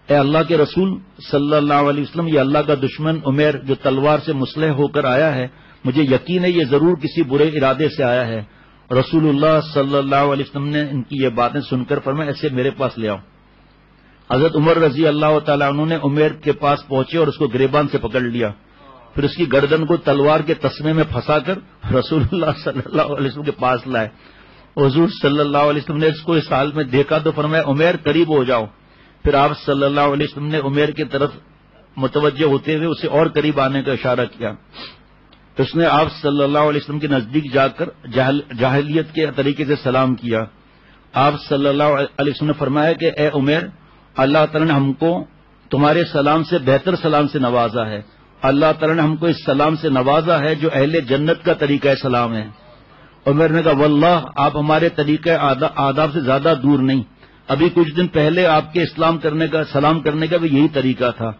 اے اللہ کے رسول صلی اللہ علیہ وسلم، یہ اللہ کا دشمن عمیر جو تلوار سے مسلح ہو کر آیا ہے، مجھے یقین ہے یہ ضرور کسی برے ارادے سے آیا ہے۔ رسول اللہ صلی اللہ علیہ وسلم نے ان کی یہ باتیں سن کر فرمایا، ایسے میرے پاس لے آؤ۔ حضرت عمر رضی اللہ تعالیٰ عنہ نے عمیر کے پاس پہنچے اور اس کو گریبان سے پکڑ لیا، پھر اس کی گردن کو تلوار کے تسمے میں پھنسا کر رسول اللہ صلی اللہ علیہ وسلم کے پاس لائے۔ حضور صلی اللہ علیہ وسلم نے اس کو اس حال میں دیکھا تو فرمایا، عمیر قریب ہو جاؤ۔ پھر آپ صلی اللہ علیہ وسلم نے عمیر کی طرف متوجہ ہوتے ہوئے اسے اور قریب آنے کا اشارہ کیا۔ اس نے آپ صلی اللہ علیہ وسلم کے نزدیک جا کر جاہلیت کے طریقے سے سلام کیا۔ آپ صلی اللہ علیہ وسلم نے فرمایا کہ اے عمیر، اللہ تعالیٰ نے ہم کو تمہارے سلام سے بہتر سلام سے نوازا ہے، اللہ تعالیٰ نے ہم کو اس سلام سے نوازا ہے جو اہل جنت کا طریقہ سلام ہے۔ عمر نے کہا، واللہ آپ ہمارے طریقہ آداب سے زیادہ دور نہیں، ابھی کچھ دن پہلے آپ کے سلام کرنے کا بھی یہی طریقہ تھا۔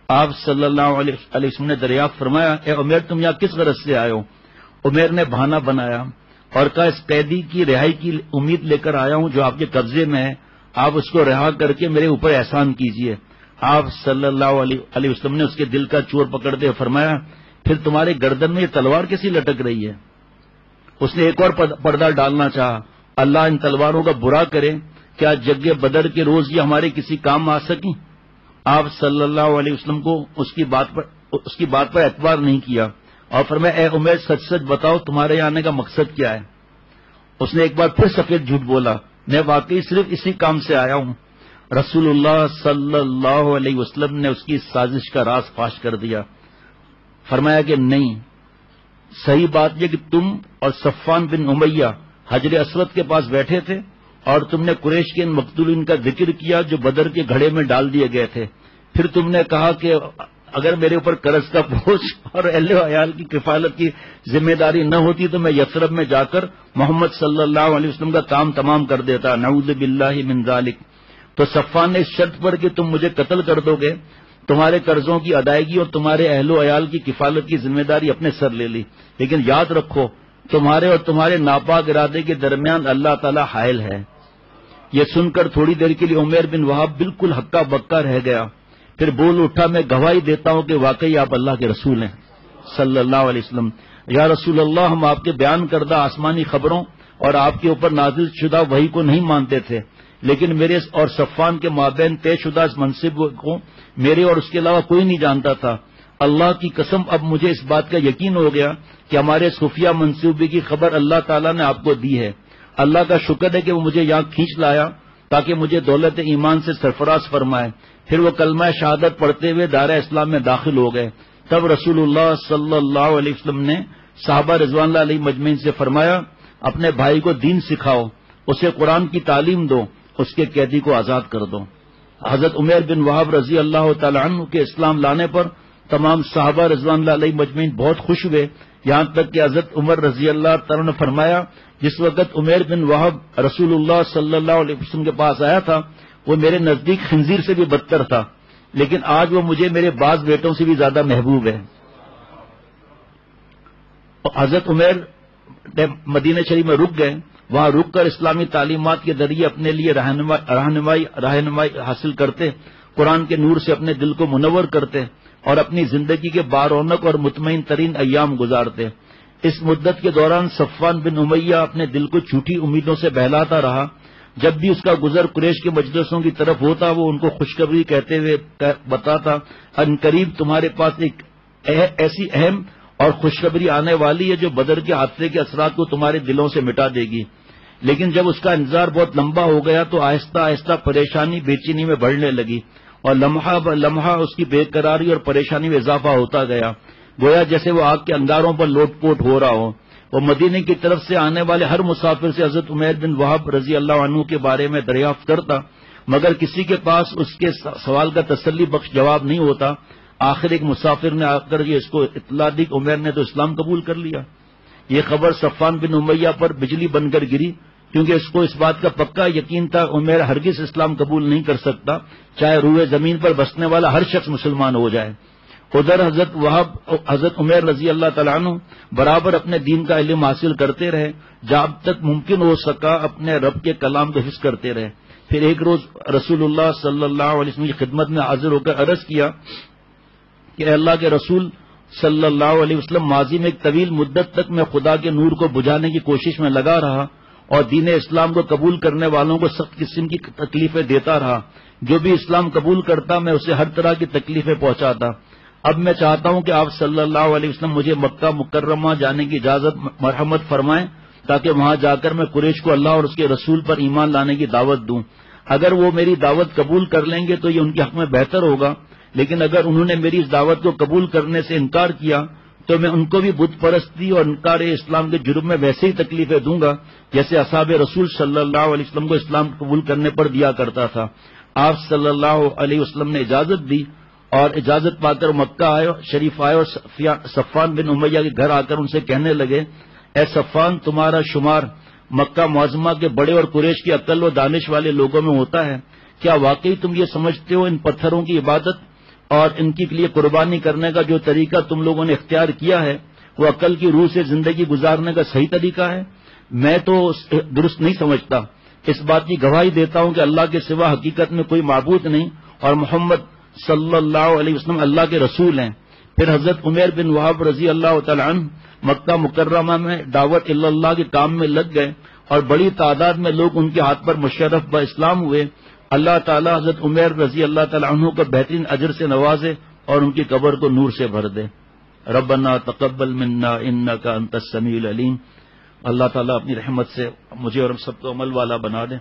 آپ صلی اللہ علیہ وسلم نے دریافت فرمایا، اے عمیر تم یہاں کس غرض سے آئے ہو؟ عمیر نے بہانہ بنایا اور کہا، اس قیدی کی رہائی کی امید لے کر آیا ہوں جو آپ کے قبضے میں ہے، آپ اس کو رہا کر کے میرے اوپر احسان کیجیے۔ آپ صلی اللہ علیہ وسلم نے اس کے دل کا چور پکڑتے ہوئے فرمایا، پھر تمہارے گردن میں یہ تلوار کیسی لٹک رہی ہے؟ اس نے ایک اور پردہ ڈالنا چاہا، اللہ ان تلواروں کا برا کرے، کیا جنگ بدر کے روز یہ ہمارے کسی کام آ سکی؟ آپ صلی اللہ علیہ وسلم کو اس کی بات پر اعتبار نہیں کیا اور فرمایا، اے عمیر سچ سچ بتاؤ تمہارے یہاں آنے کا مقصد کیا ہے؟ اس نے ایک بار پھر سفید جھوٹ بولا، میں واقعی صرف اسی کام سے آیا ہوں۔ رسول اللہ صلی اللہ علیہ وسلم نے اس کی سازش کا راز فاش کر دیا، فرمایا کہ نہیں، صحیح بات یہ کہ تم اور صفوان بن امیہ حجر اسود کے پاس بیٹھے تھے اور تم نے قریش کے ان مقتولین کا ذکر کیا جو بدر کے گھڑے میں ڈال دیے گئے تھے۔ پھر تم نے کہا کہ اگر میرے اوپر قرض کا بوجھ اور اہل و عیال کی کفالت کی ذمہ داری نہ ہوتی تو میں یثرب میں جا کر محمد صلی اللہ علیہ وسلم کا کام تمام کر دیتا، نعوذ باللہ من ذالک۔ تو صفوان نے اس شرط پر کہ تم مجھے قتل کر دو گے، تمہارے قرضوں کی ادائیگی اور تمہارے اہل و عیال کی کفالت کی ذمہ داری اپنے سر لے لی، لیکن یاد رکھو تمہارے اور تمہارے ناپاک ارادے کے درمیان اللہ تعالی حائل ہے۔ یہ سن کر تھوڑی دیر کے لیے عمیر بن وہب بالکل ہکا بکا رہ گیا، پھر بول اٹھا، میں گواہی دیتا ہوں کہ واقعی آپ اللہ کے رسول ہیں صلی اللہ علیہ وسلم۔ یا رسول اللہ، ہم آپ کے بیان کردہ آسمانی خبروں اور آپ کے اوپر نازل شدہ وحی کو نہیں مانتے تھے، لیکن میرے اور صفوان کے مابین طے شدہ اس منصب کو میرے اور اس کے علاوہ کوئی نہیں جانتا تھا۔ اللہ کی قسم اب مجھے اس بات کا یقین ہو گیا کہ ہمارے خفیہ منصوبے کی خبر اللہ تعالیٰ نے آپ کو دی ہے۔ اللہ کا شکر ہے کہ وہ مجھے یہاں کھینچ لایا تاکہ مجھے دولت ایمان سے سرفراز فرمائے۔ پھر وہ کلمہ شہادت پڑھتے ہوئے دائرہ اسلام میں داخل ہو گئے۔ تب رسول اللہ صلی اللہ علیہ وسلم نے صحابہ رضوان اللہ علیہ مجمعین سے فرمایا، اپنے بھائی کو دین سکھاؤ، اسے قرآن کی تعلیم دو، اس کے قیدی کو آزاد کر دو۔ حضرت عمیر بن وہب رضی اللہ تعالی عنہ کے اسلام لانے پر تمام صحابہ رضوان اللہ علیہ مجمعین بہت خوش ہوئے، یہاں تک کہ حضرت عمر رضی اللہ تعالی عنہ نے فرمایا، جس وقت عمیر بن وہب رسول اللہ صلی اللہ علیہ وسلم کے پاس آیا تھا وہ میرے نزدیک خنزیر سے بھی بدتر تھا، لیکن آج وہ مجھے میرے بعض بیٹوں سے بھی زیادہ محبوب ہے۔ حضرت عمیر مدینہ شریف میں رک گئے، وہاں رک کر اسلامی تعلیمات کے ذریعے اپنے لیے رہنمائی حاصل کرتے، قرآن کے نور سے اپنے دل کو منور کرتے اور اپنی زندگی کے بارونق اور مطمئن ترین ایام گزارتے۔ اس مدت کے دوران صفوان بن امیہ اپنے دل کو جھوٹی امیدوں سے بہلاتا رہا، جب بھی اس کا گزر قریش کے مجلسوں کی طرف ہوتا وہ ان کو خوشخبری کہتے ہوئے بتاتا ان قریب تمہارے پاس ایک ایسی اہم اور خوشخبری آنے والی ہے جو بدر کے حادثے کے اثرات کو تمہارے دلوں سے مٹا دے گی. لیکن جب اس کا انتظار بہت لمبا ہو گیا تو آہستہ آہستہ پریشانی بے چینی میں بڑھنے لگی اور لمحہ بلمحہ اس کی بے قراری اور پریشانی میں اضافہ ہوتا گیا، گویا جیسے وہ آگ کے انگاروں پر لوٹ پوٹ ہو رہا ہو. وہ مدینے کی طرف سے آنے والے ہر مسافر سے حضرت عمیر بن وہب رضی اللہ عنہ کے بارے میں دریافت کرتا، مگر کسی کے پاس اس کے سوال کا تسلی بخش جواب نہیں ہوتا. آخر ایک مسافر نے آ کر یہ اس کو اطلاع دی کہ عمیر نے تو اسلام قبول کر لیا. یہ خبر صفوان بن امیہ پر بجلی بن کر گری، کیونکہ اس کو اس بات کا پکا یقین تھا عمیر ہرگز اسلام قبول نہیں کر سکتا، چاہے روئے زمین پر بسنے والا ہر شخص مسلمان ہو جائے. ادھر حضرت عمیر رضی اللہ تعالیٰ عنہ برابر اپنے دین کا علم حاصل کرتے رہے، جب تک ممکن ہو سکا اپنے رب کے کلام کو حفظ کرتے رہے. پھر ایک روز رسول اللہ صلی اللہ علیہ وسلم کی خدمت میں حاضر ہو کر عرض کیا کہ اے اللہ کے رسول صلی اللہ علیہ وسلم، ماضی میں ایک طویل مدت تک میں خدا کے نور کو بجھانے کی کوشش میں لگا رہا اور دین اسلام کو قبول کرنے والوں کو سخت قسم کی تکلیفیں دیتا رہا. جو بھی اسلام قبول کرتا میں اسے ہر طرح کی تکلیفیں پہنچاتا. اب میں چاہتا ہوں کہ آپ صلی اللہ علیہ وسلم مجھے مکہ مکرمہ جانے کی اجازت مرحمت فرمائیں تاکہ وہاں جا کر میں قریش کو اللہ اور اس کے رسول پر ایمان لانے کی دعوت دوں. اگر وہ میری دعوت قبول کر لیں گے تو یہ ان کے حق میں بہتر ہوگا، لیکن اگر انہوں نے میری اس دعوت کو قبول کرنے سے انکار کیا تو میں ان کو بھی بت پرستی اور انکار اسلام کے جرم میں ویسے ہی تکلیفیں دوں گا جیسے اصحاب رسول صلی اللہ علیہ وسلم کو اسلام قبول کرنے پر دیا کرتا تھا. آپ صلی اللہ علیہ وسلم نے اجازت دی اور اجازت پا کر مکہ شریف آئے اور صفوان بن امیہ کے گھر آ کر ان سے کہنے لگے، اے صفوان، تمہارا شمار مکہ معظمہ کے بڑے اور قریش کی عقل و دانش والے لوگوں میں ہوتا ہے. کیا واقعی تم یہ سمجھتے ہو ان پتھروں کی عبادت اور ان کے لیے قربانی کرنے کا جو طریقہ تم لوگوں نے اختیار کیا ہے وہ عقل کی روح سے زندگی گزارنے کا صحیح طریقہ ہے؟ میں تو درست نہیں سمجھتا. اس بات کی گواہی دیتا ہوں کہ اللہ کے سوا حقیقت میں کوئی معبود نہیں اور محمد صلی اللہ علیہ وسلم اللہ کے رسول ہیں. پھر حضرت عمیر بن وہب رضی اللہ تعالی عنہ مکہ مکرمہ میں دعوت اللہ کے کام میں لگ گئے اور بڑی تعداد میں لوگ ان کے ہاتھ پر مشرف با اسلام ہوئے. اللہ تعالی حضرت عمیر رضی اللہ تعالی عنہ کو بہترین اجر سے نوازے اور ان کی قبر کو نور سے بھر دے. ربنا تقبل منا انک انت السمیع العلیم. اللہ تعالیٰ اپنی رحمت سے مجھے اور ہم سب کو عمل والا بنا دے.